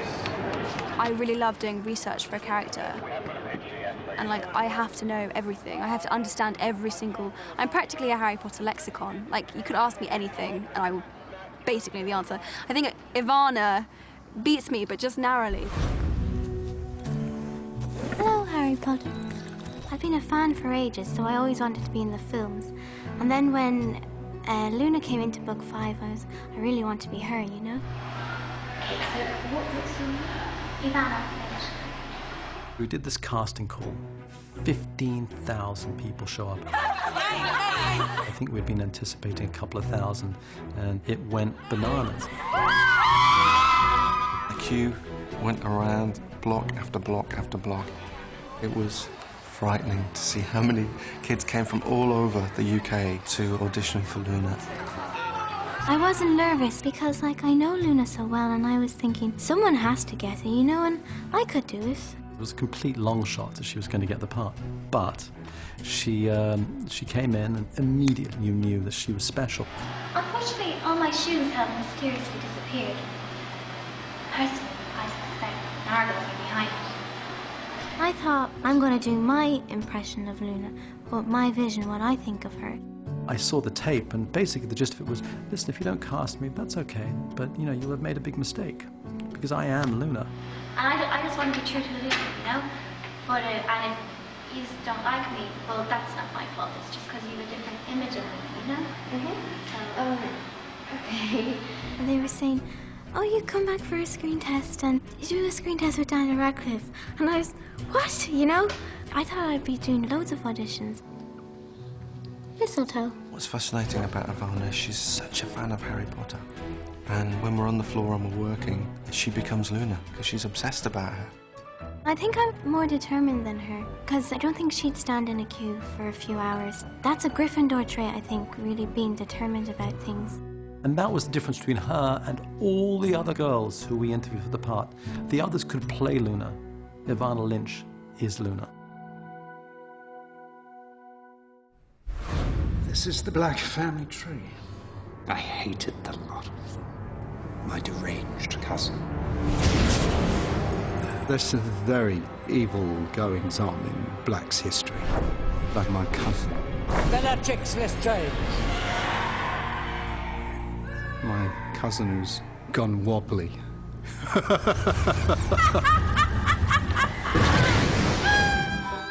I really love doing research for a character. And, like, I have to know everything. I have to understand every single... I'm practically a Harry Potter lexicon. Like, you could ask me anything, and I will basically know the answer. I think Ivana beats me, but just narrowly. Hello, Harry Potter. I've been a fan for ages, so I always wanted to be in the films. And then when Luna came into book 5, I really want to be her, you know? So, what's your name? Ivana. We did this casting call. 15,000 people show up. I think we'd been anticipating a couple of thousand, and it went bananas. The queue went around block after block after block. It was frightening to see how many kids came from all over the UK to audition for Luna. I wasn't nervous because, like, I know Luna so well, and I was thinking, someone has to get her, you know, and I could do it. It was a complete long shot that she was going to get the part, but she came in and immediately you knew that she was special. Unfortunately, all my shoes have mysteriously disappeared. Personally, I suspect Margot's are behind it. I thought, I'm going to do my impression of Luna, but my vision, what I think of her. I saw the tape, and basically the gist of it was, listen, if you don't cast me, that's okay, but, you know, you'll have made a big mistake, because I am Luna. And I just want to be true to Luna, you know? But, and if you don't like me, well, that's not my fault. It's just because you have a different image of me, you know? So, okay. And they were saying, oh, you come back for a screen test, and you do a screen test with Daniel Radcliffe. And I was, what, you know? I thought I'd be doing loads of auditions. Mistletoe. What's fascinating about Ivana is she's such a fan of Harry Potter. And when we're on the floor and we're working, she becomes Luna, because she's obsessed about her. I think I'm more determined than her, because I don't think she'd stand in a queue for a few hours. That's a Gryffindor trait, I think, really being determined about things. And that was the difference between her and all the other girls who we interviewed for the part. The others could play Luna. Ivana Lynch is Luna. This is the Black family tree. I hated the lot of them. My deranged cousin. There's some very evil goings on in Black's history. Like my cousin. Bellatrix Lestrange. My cousin who's gone wobbly.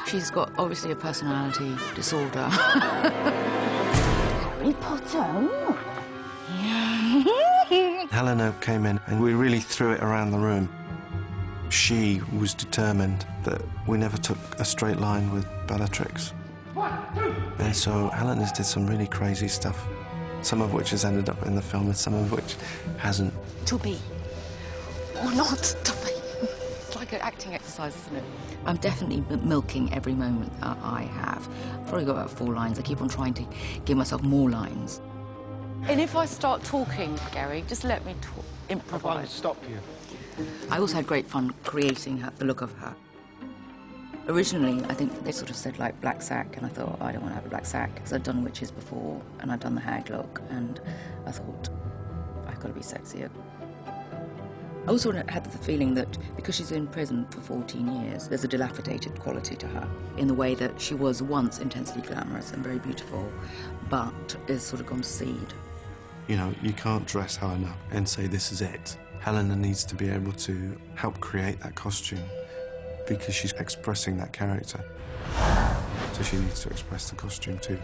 She's got, obviously, a personality disorder. Harry Potter. Helena came in and we really threw it around the room. She was determined that we never took a straight line with Bellatrix. And so Helena's did some really crazy stuff, some of which has ended up in the film and some of which hasn't. To be or not to be. It's like an acting exercise, isn't it? I'm definitely milking every moment that I have. I've probably got about 4 lines. I keep on trying to give myself more lines. And if I start talking, Gary, just let me talk, improvise. I'll stop you. I also had great fun creating her, the look of her. Originally, I think they sort of said, like, black sack, and I thought, I don't want to have a black sack, because I'd done witches before, and I'd done the hag look, and I thought, I've got to be sexier. I also had the feeling that because she's in prison for 14 years, there's a dilapidated quality to her, in the way that she was once intensely glamorous and very beautiful, but is sort of gone to seed. You know, you can't dress Helena and say this is it. Helena needs to be able to help create that costume because she's expressing that character. So she needs to express the costume too.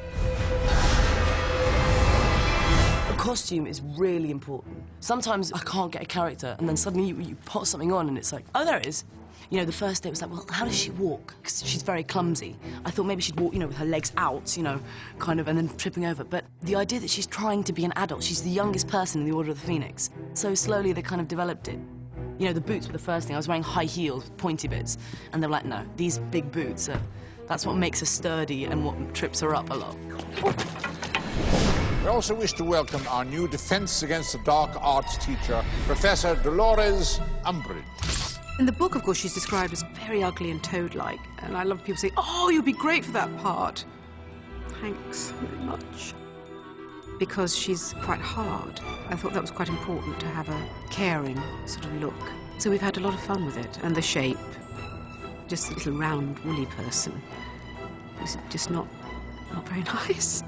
A costume is really important. Sometimes I can't get a character, and then suddenly you put something on and it's like, oh, there it is. You know, the first day it was like, well, how does she walk? Because she's very clumsy. I thought maybe she'd walk, you know, with her legs out, you know, kind of, and then tripping over. But the idea that she's trying to be an adult, she's the youngest person in the Order of the Phoenix. So slowly they kind of developed it. You know, the boots were the first thing. I was wearing high heels with pointy bits. And they were like, no, these big boots that's what makes her sturdy and what trips her up a lot. We also wish to welcome our new Defense Against the Dark Arts teacher, Professor Dolores Umbridge. In the book, of course, she's described as very ugly and toad-like, and I love people saying, oh, you'll be great for that part. Thanks very much. Because she's quite hard. I thought that was quite important to have a caring sort of look. So we've had a lot of fun with it, and the shape. Just a little round, woolly person. It's just not very nice.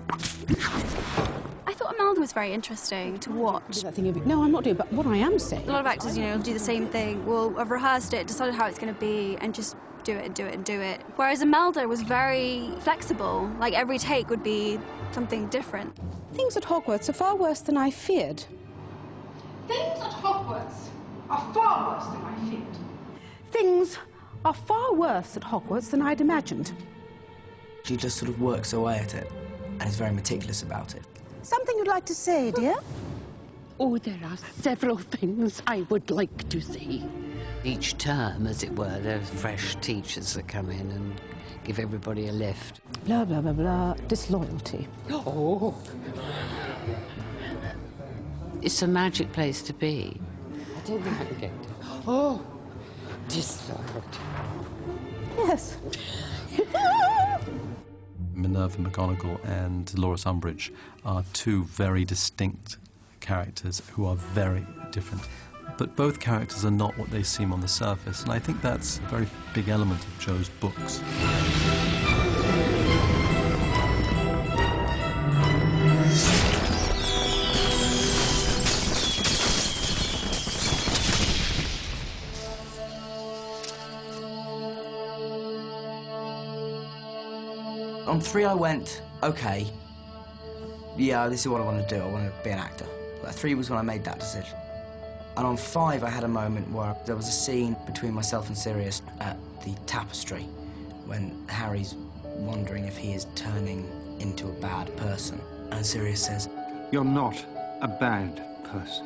I thought Imelda was very interesting to watch. No, I'm not doing, but what I am saying... A lot of actors, you know, do the same thing. Well, I've rehearsed it, decided how it's going to be, and just do it and do it and do it. Whereas Imelda was very flexible. Like, every take would be something different. Things at Hogwarts are far worse than I feared. Things at Hogwarts are far worse than I feared. Things are far worse at Hogwarts than I'd imagined. She just sort of works away at it and is very meticulous about it. Something you'd like to say, dear? Oh, there are several things I would like to say. Each term, as it were, there are fresh teachers that come in and give everybody a lift. Blah, blah, blah, blah. Disloyalty. Oh. It's a magic place to be. I don't think I can get it. Oh, disloyalty. Yes. Minerva McGonagall and Dolores Umbridge are two very distinct characters who are very different. But both characters are not what they seem on the surface, and I think that's a very big element of Jo's books. On 3 I went, okay, yeah, this is what I want to do. I want to be an actor. But 3 was when I made that decision. And on 5 I had a moment where there was a scene between myself and Sirius at the tapestry when Harry's wondering if he is turning into a bad person. And Sirius says, You're not a bad person.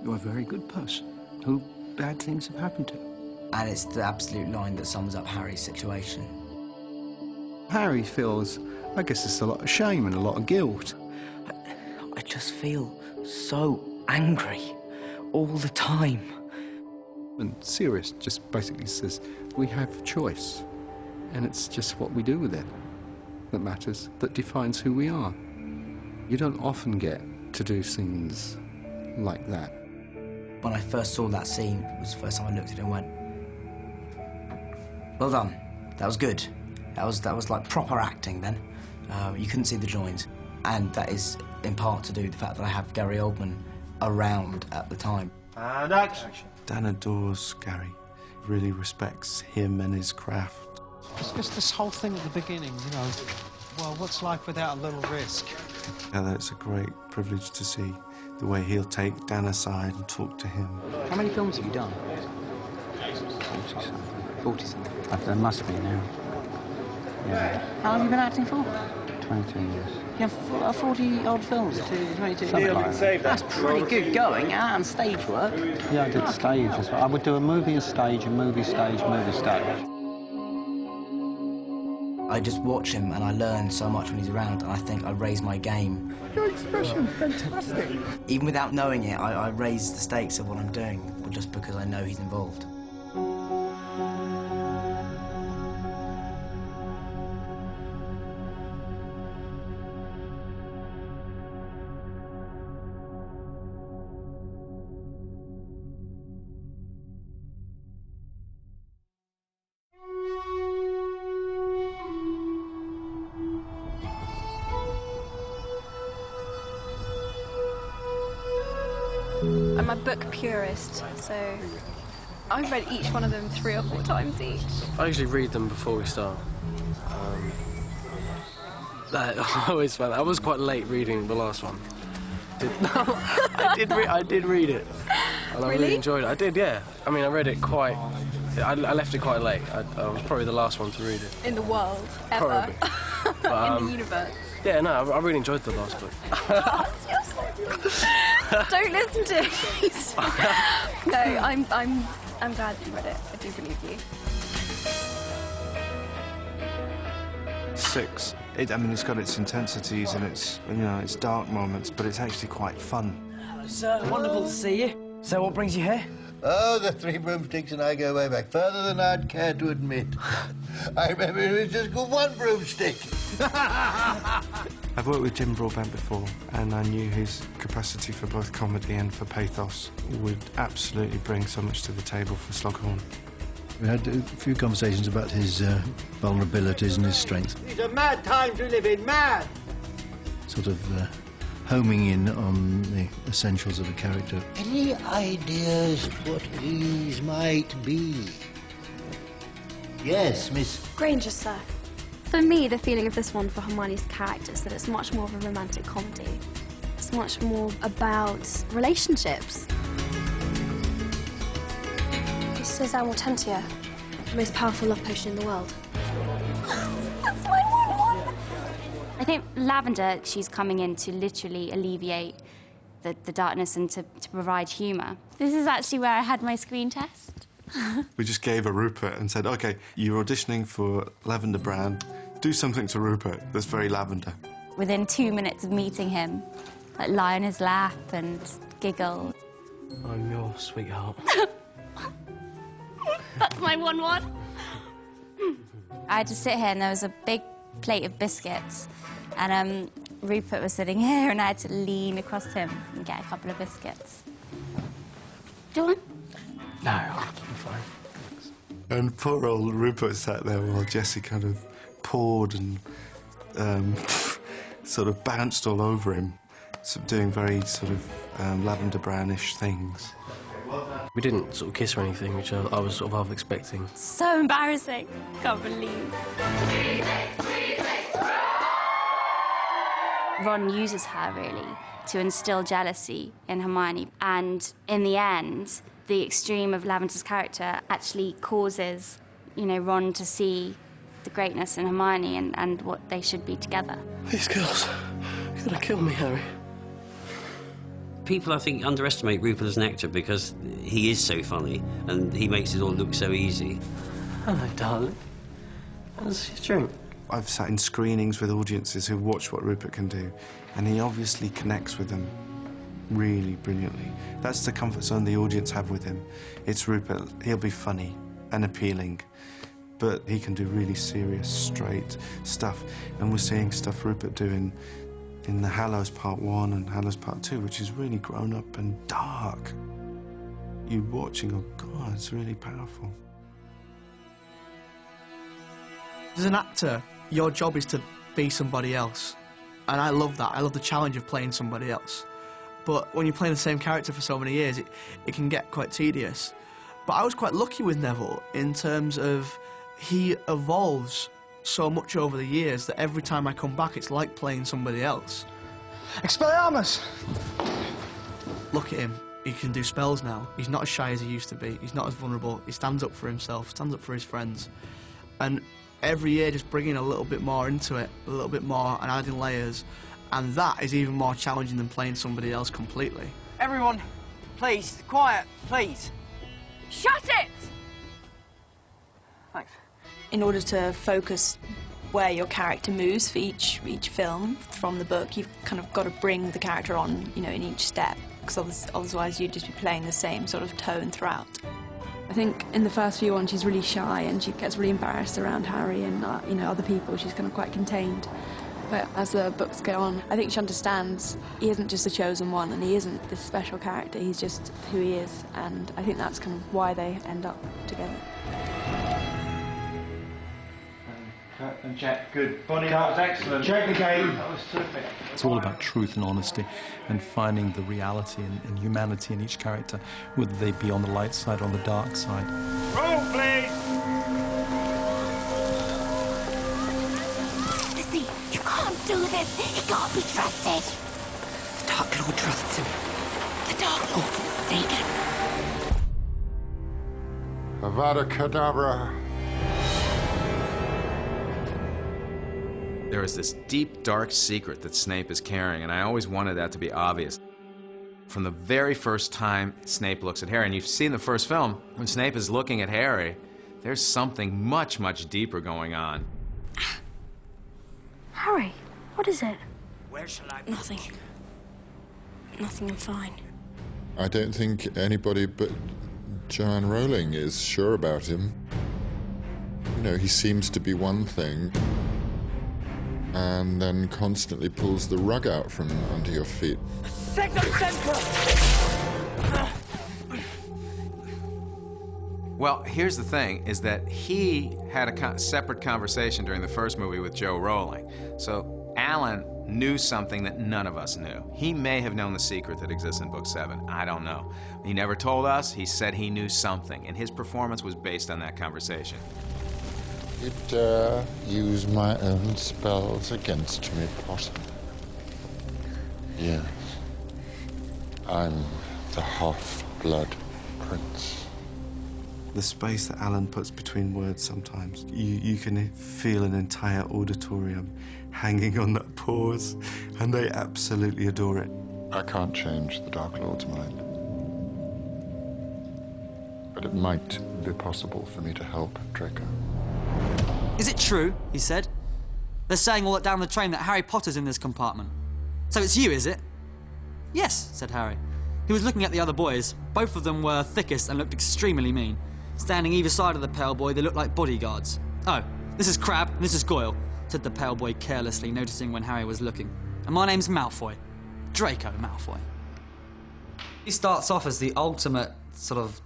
You're a very good person who bad things have happened to. And it's the absolute line that sums up Harry's situation. Harry feels, I guess it's a lot of shame and a lot of guilt. I just feel so angry all the time. And Sirius just basically says, we have choice. And it's just what we do with it that matters, that defines who we are. You don't often get to do scenes like that. When I first saw that scene, it was the first time I looked at it and went, well done, that was good. That was like proper acting then. You couldn't see the joins. And that is in part to do with the fact that I have Gary Oldman around at the time. And action. Dan adores Gary, really respects him and his craft. It's just this whole thing at the beginning, you know, well, what's life without a little risk? And it's a great privilege to see the way he'll take Dan aside and talk to him. How many films have you done? 40-something. There must be now. Yeah. How long have you been acting for? 22 years. You have 40-odd films, 22. Like That's pretty good going, and stage work. Yeah, I did stage as well. I would do a movie, a stage, a movie, stage, movie, stage. I just watch him and I learn so much when he's around, and I think I raise my game. Your expression's fantastic. Even without knowing it, I raise the stakes of what I'm doing, just because I know he's involved. book purist, so I've read each one of them 3 or 4 times each. I usually read them before we start. I always found I was quite late reading the last one. I did read it, and I really enjoyed it. I did, yeah. I mean, I read it quite. I left it quite late. I was probably the last one to read it. In the world, ever. Probably. But, in the universe. Yeah, no, I really enjoyed the last book. Don't listen to it. No, I'm glad that you read it. I do believe you. 6. I mean, it's got its intensities and its, you know, its dark moments, but it's actually quite fun. It's wonderful to see you. So what brings you here? Oh, the 3 broomsticks and I go way back, further than I'd care to admit. I remember it was just called 1 broomstick. I've worked with Jim Broadbent before, and I knew his capacity for both comedy and for pathos would absolutely bring so much to the table for Slughorn. We had a few conversations about his vulnerabilities and his strengths. These are mad times we live in, mad! Sort of homing in on the essentials of a character. Any ideas what these might be? Yes, Miss Granger, sir. For me, the feeling of this one for Hermione's character is that it's much more of a romantic comedy. It's much more about relationships. This is Amortentia, the most powerful love potion in the world. That's my one. I think Lavender, she's coming in to literally alleviate the darkness and to provide humour. This is actually where I had my screen test. We just gave her Rupert and said, OK, you're auditioning for Lavender Brown. Do something to Rupert that's very lavender. Within 2 minutes of meeting him, like, lie on his lap and giggle. I'm your sweetheart. That's my 1-1. I had to sit here and there was a big plate of biscuits and Rupert was sitting here and I had to lean across him and get a couple of biscuits. Do you want? No, I'm fine. And poor old Rupert sat there while Jessie kind of poured and sort of bounced all over him, doing very sort of lavender brownish things. We didn't sort of kiss or anything, which I was sort of half expecting. So embarrassing. Can't believe. Ron uses her, really, to instill jealousy in Hermione. And in the end, the extreme of Lavender's character actually causes, you know, Ron to see the greatness in Hermione and what they should be together. These girls are gonna kill me, Harry. People, I think, underestimate Rupert as an actor because he is so funny and he makes it all look so easy. Hello, darling. How's your drink? I've sat in screenings with audiences who watch what Rupert can do, and he obviously connects with them really brilliantly. That's the comfort zone the audience have with him. It's Rupert. He'll be funny and appealing, but he can do really serious, straight stuff. And we're seeing stuff Rupert do in the Hallows Part 1 and Hallows Part 2, which is really grown up and dark. You watching, oh God, it's really powerful. As an actor, your job is to be somebody else. And I love that. I love the challenge of playing somebody else. But when you're playing the same character for so many years, it can get quite tedious. But I was quite lucky with Neville in terms of he evolves so much over the years that every time I come back, it's like playing somebody else. Expelliarmus! Look at him. He can do spells now. He's not as shy as he used to be. He's not as vulnerable. He stands up for himself, stands up for his friends. And every year just bringing a little bit more into it, a little bit more, and adding layers. And that is even more challenging than playing somebody else completely. Everyone, please, quiet, please. Shut it! Thanks. In order to focus where your character moves for each film from the book, you've kind of got to bring the character on, you know, in each step, because otherwise you'd just be playing the same sort of tone throughout. I think in the first few ones she's really shy and she gets really embarrassed around Harry and you know, other people. She's kind of quite contained. But as the books go on, I think she understands he isn't just the chosen one and he isn't this special character, he's just who he is, and I think that's kind of why they end up together. And Jack, good. Bonnie, that was excellent. Check the game. That was terrific. It's all about truth and honesty and finding the reality and humanity in each character, whether they be on the light side or on the dark side. Roll, please! Lizzie, you can't do this. He can't be trusted. The Dark Lord trusts him. The Dark Lord will take him. Avada Kedavra. There is this deep, dark secret that Snape is carrying, and I always wanted that to be obvious. From the very first time Snape looks at Harry, and you've seen the first film, when Snape is looking at Harry, there's something much, much deeper going on. Harry, what is it? Where shall I? Nothing. Nothing, I'm fine. I don't think anybody but Joanne Rowling is sure about him. You know, he seems to be one thing, and then constantly pulls the rug out from under your feet. Second center! Well, here's the thing, is that he had a separate conversation during the first movie with Joe Rowling. So Alan knew something that none of us knew. He may have known the secret that exists in Book 7. I don't know. He never told us. He said he knew something, and his performance was based on that conversation. You dare use my own spells against me, Potter? Yes. I'm the half-blood prince. The space that Alan puts between words sometimes, you can feel an entire auditorium hanging on that pause, and they absolutely adore it. I can't change the Dark Lord's mind. But it might be possible for me to help Draco. Is it true, he said? They're saying all that down the train that Harry Potter's in this compartment. So it's you, is it? Yes, said Harry. He was looking at the other boys. Both of them were thickest and looked extremely mean. Standing either side of the pale boy, they looked like bodyguards. Oh, this is Crabbe and this is Goyle, said the pale boy carelessly, noticing when Harry was looking. And my name's Malfoy. Draco Malfoy. He starts off as the ultimate sort of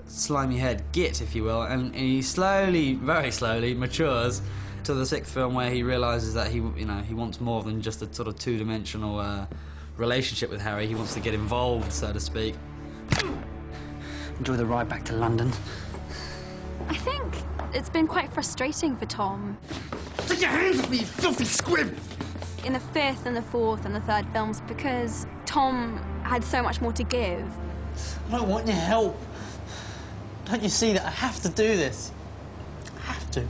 slimy head git, if you will, and he slowly, very slowly, matures to the sixth film where he realizes that he wants more than just a sort of two-dimensional relationship with Harry. He wants to get involved, so to speak. Enjoy the ride back to London. I think it's been quite frustrating for Tom. Take your hands off me, you filthy squib! In the fifth and the fourth and the third films, because Tom had so much more to give. I don't want your help. Don't you see that I have to do this? I have to.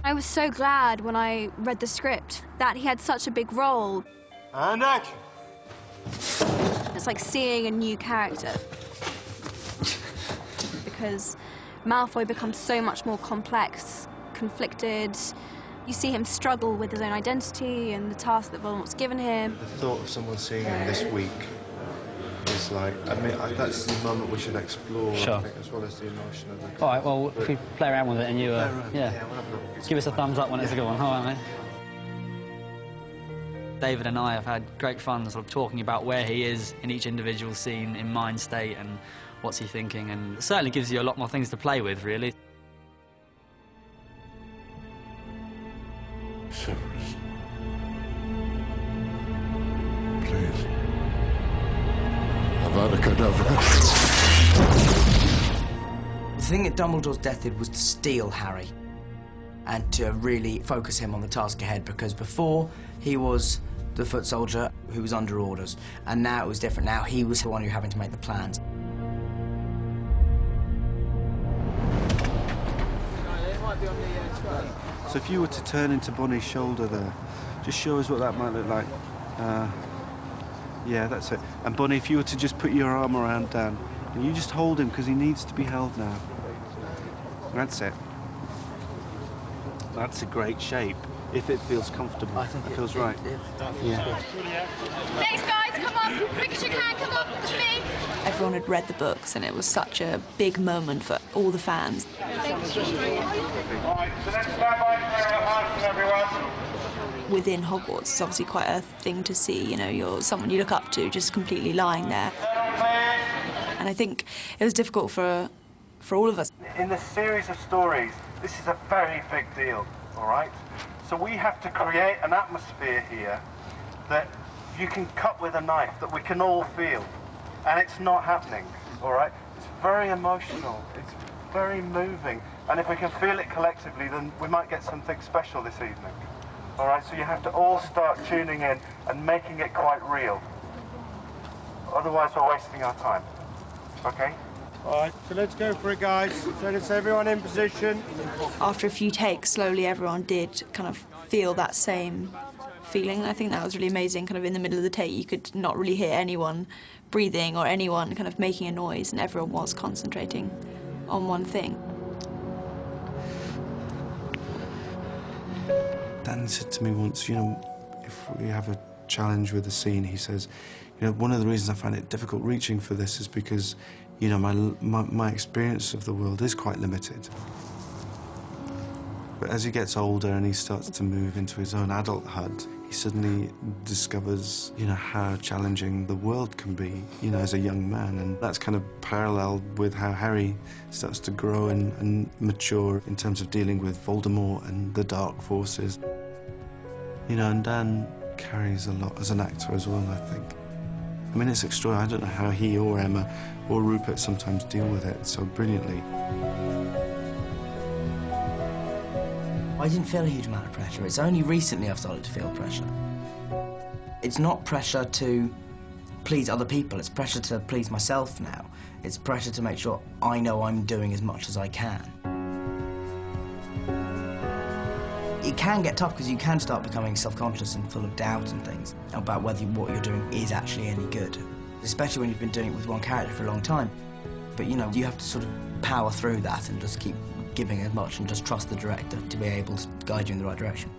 I was so glad when I read the script that he had such a big role. And action! It's like seeing a new character. Because Malfoy becomes so much more complex, conflicted. You see him struggle with his own identity and the task that Voldemort's given him. The thought of someone seeing him this week is like, I mean, that's the moment we should explore, Sure. I think, as well as the emotion of the... All right, well, if we play around with it and you, Yeah, yeah, we'll have a look. give us a thumbs up when it's a good one. All right, mate. David and I have had great fun sort of talking about where he is in each individual scene in mind state and what's he thinking, and it certainly gives you a lot more things to play with, really. Severus. Please. Avada Kedavra. The thing that Dumbledore's death did was to steal Harry and to really focus him on the task ahead, because before he was the foot soldier who was under orders, and now it was different. Now he was the one who was having to make the plans. So if you were to turn into Bonnie's shoulder there, just show us what that might look like. Yeah, that's it. And Bonnie, if you were to just put your arm around Dan, and you just hold him, because he needs to be held now. That's it. That's a great shape, if it feels comfortable. I think it feels right. Yeah. Next, guys, come on, quick as you can, come on, with me. Everyone had read the books, and it was such a big moment for all the fans. Alright, so let's stand by for rehearsal, everyone. Within Hogwarts, it's obviously quite a thing to see. You know, you're someone you look up to just completely lying there. And I think it was difficult for all of us. In the series of stories, this is a very big deal. all right? So we have to create an atmosphere here that you can cut with a knife, that we can all feel. And it's not happening, all right? It's very emotional, it's very moving. And if we can feel it collectively, then we might get something special this evening. All right, so you have to all start tuning in and making it quite real. Otherwise, we're wasting our time, okay? All right, so let's go for it, guys. So let's everyone in position. After a few takes, slowly everyone did kind of feel that same feeling. I think that was really amazing. Kind of in the middle of the take, you could not really hear anyone breathing or anyone kind of making a noise, and everyone was concentrating on one thing. Dan said to me once, you know, if we have a challenge with a scene, he says, you know, one of the reasons I find it difficult reaching for this is because, you know, my experience of the world is quite limited. But as he gets older and he starts to move into his own adulthood, he suddenly discovers, you know, how challenging the world can be, you know, as a young man. And that's kind of paralleled with how Harry starts to grow and mature in terms of dealing with Voldemort and the dark forces. You know, and Dan carries a lot as an actor as well, I think. I mean, it's extraordinary. I don't know how he or Emma or Rupert sometimes deal with it so brilliantly. I didn't feel a huge amount of pressure. It's only recently I've started to feel pressure. It's not pressure to please other people, it's pressure to please myself now. It's pressure to make sure I know I'm doing as much as I can. It can get tough because you can start becoming self-conscious and full of doubt and things about whether what you're doing is actually any good, especially when you've been doing it with one character for a long time. But, you know, you have to sort of power through that and just keep giving as much and just trust the director to be able to guide you in the right direction.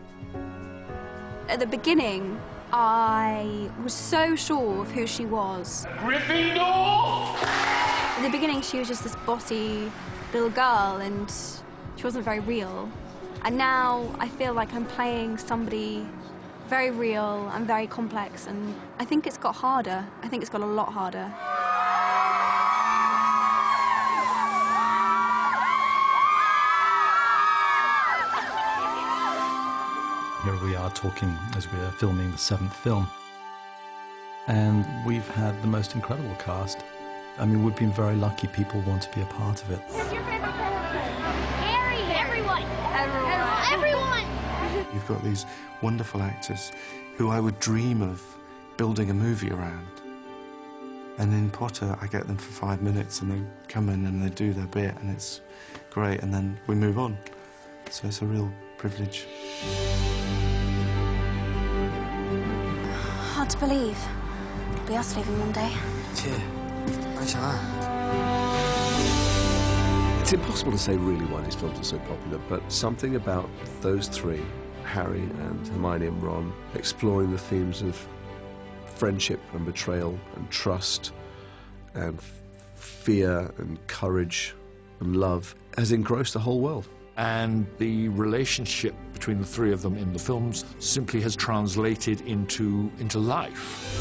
At the beginning, I was so sure of who she was. Gryffindor! At the beginning, she was just this bossy little girl and she wasn't very real. And now I feel like I'm playing somebody very real and very complex, and I think it's got harder. I think it's got a lot harder. Here we are talking as we're filming the 7th film, and we've had the most incredible cast. I mean, we've been very lucky. People want to be a part of it. Who's your favorite character? Harry! Everyone! Everyone! You've got these wonderful actors who I would dream of building a movie around. And in Potter, I get them for 5 minutes and they come in and they do their bit and it's great, and then we move on. So it's a real privilege. Hard to believe. It'll be us leaving one day. It's impossible to say really why these films are so popular, but something about those three, Harry and Hermione and Ron, exploring the themes of friendship and betrayal and trust and fear and courage and love, has engrossed the whole world. And the relationship between the three of them in the films simply has translated into life.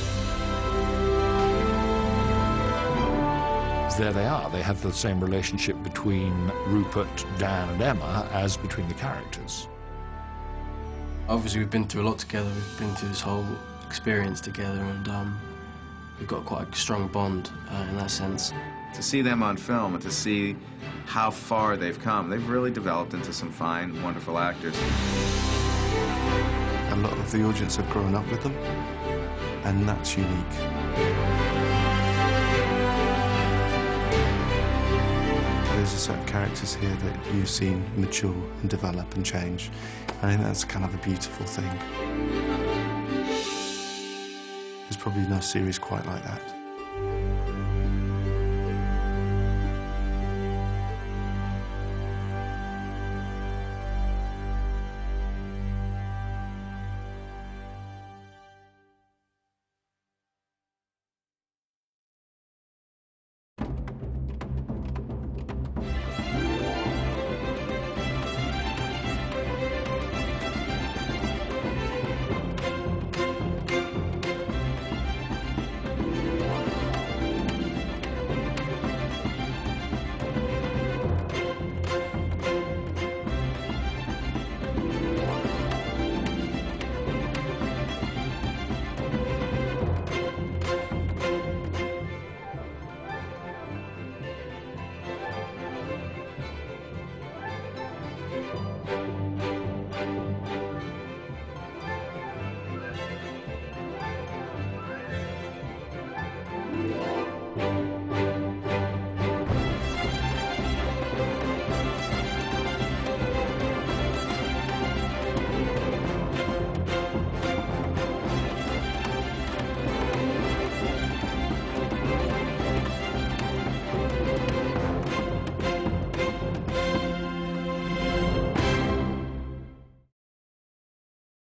There they are. They have the same relationship between Rupert, Dan and Emma as between the characters. Obviously we've been through a lot together. We've been through this whole experience together, and we've got quite a strong bond in that sense. To see them on film and to see how far they've come, they've really developed into some fine, wonderful actors. A lot of the audience have grown up with them, and that's unique. There's a set of characters here that you've seen mature and develop and change. I think that's kind of a beautiful thing. There's probably no series quite like that.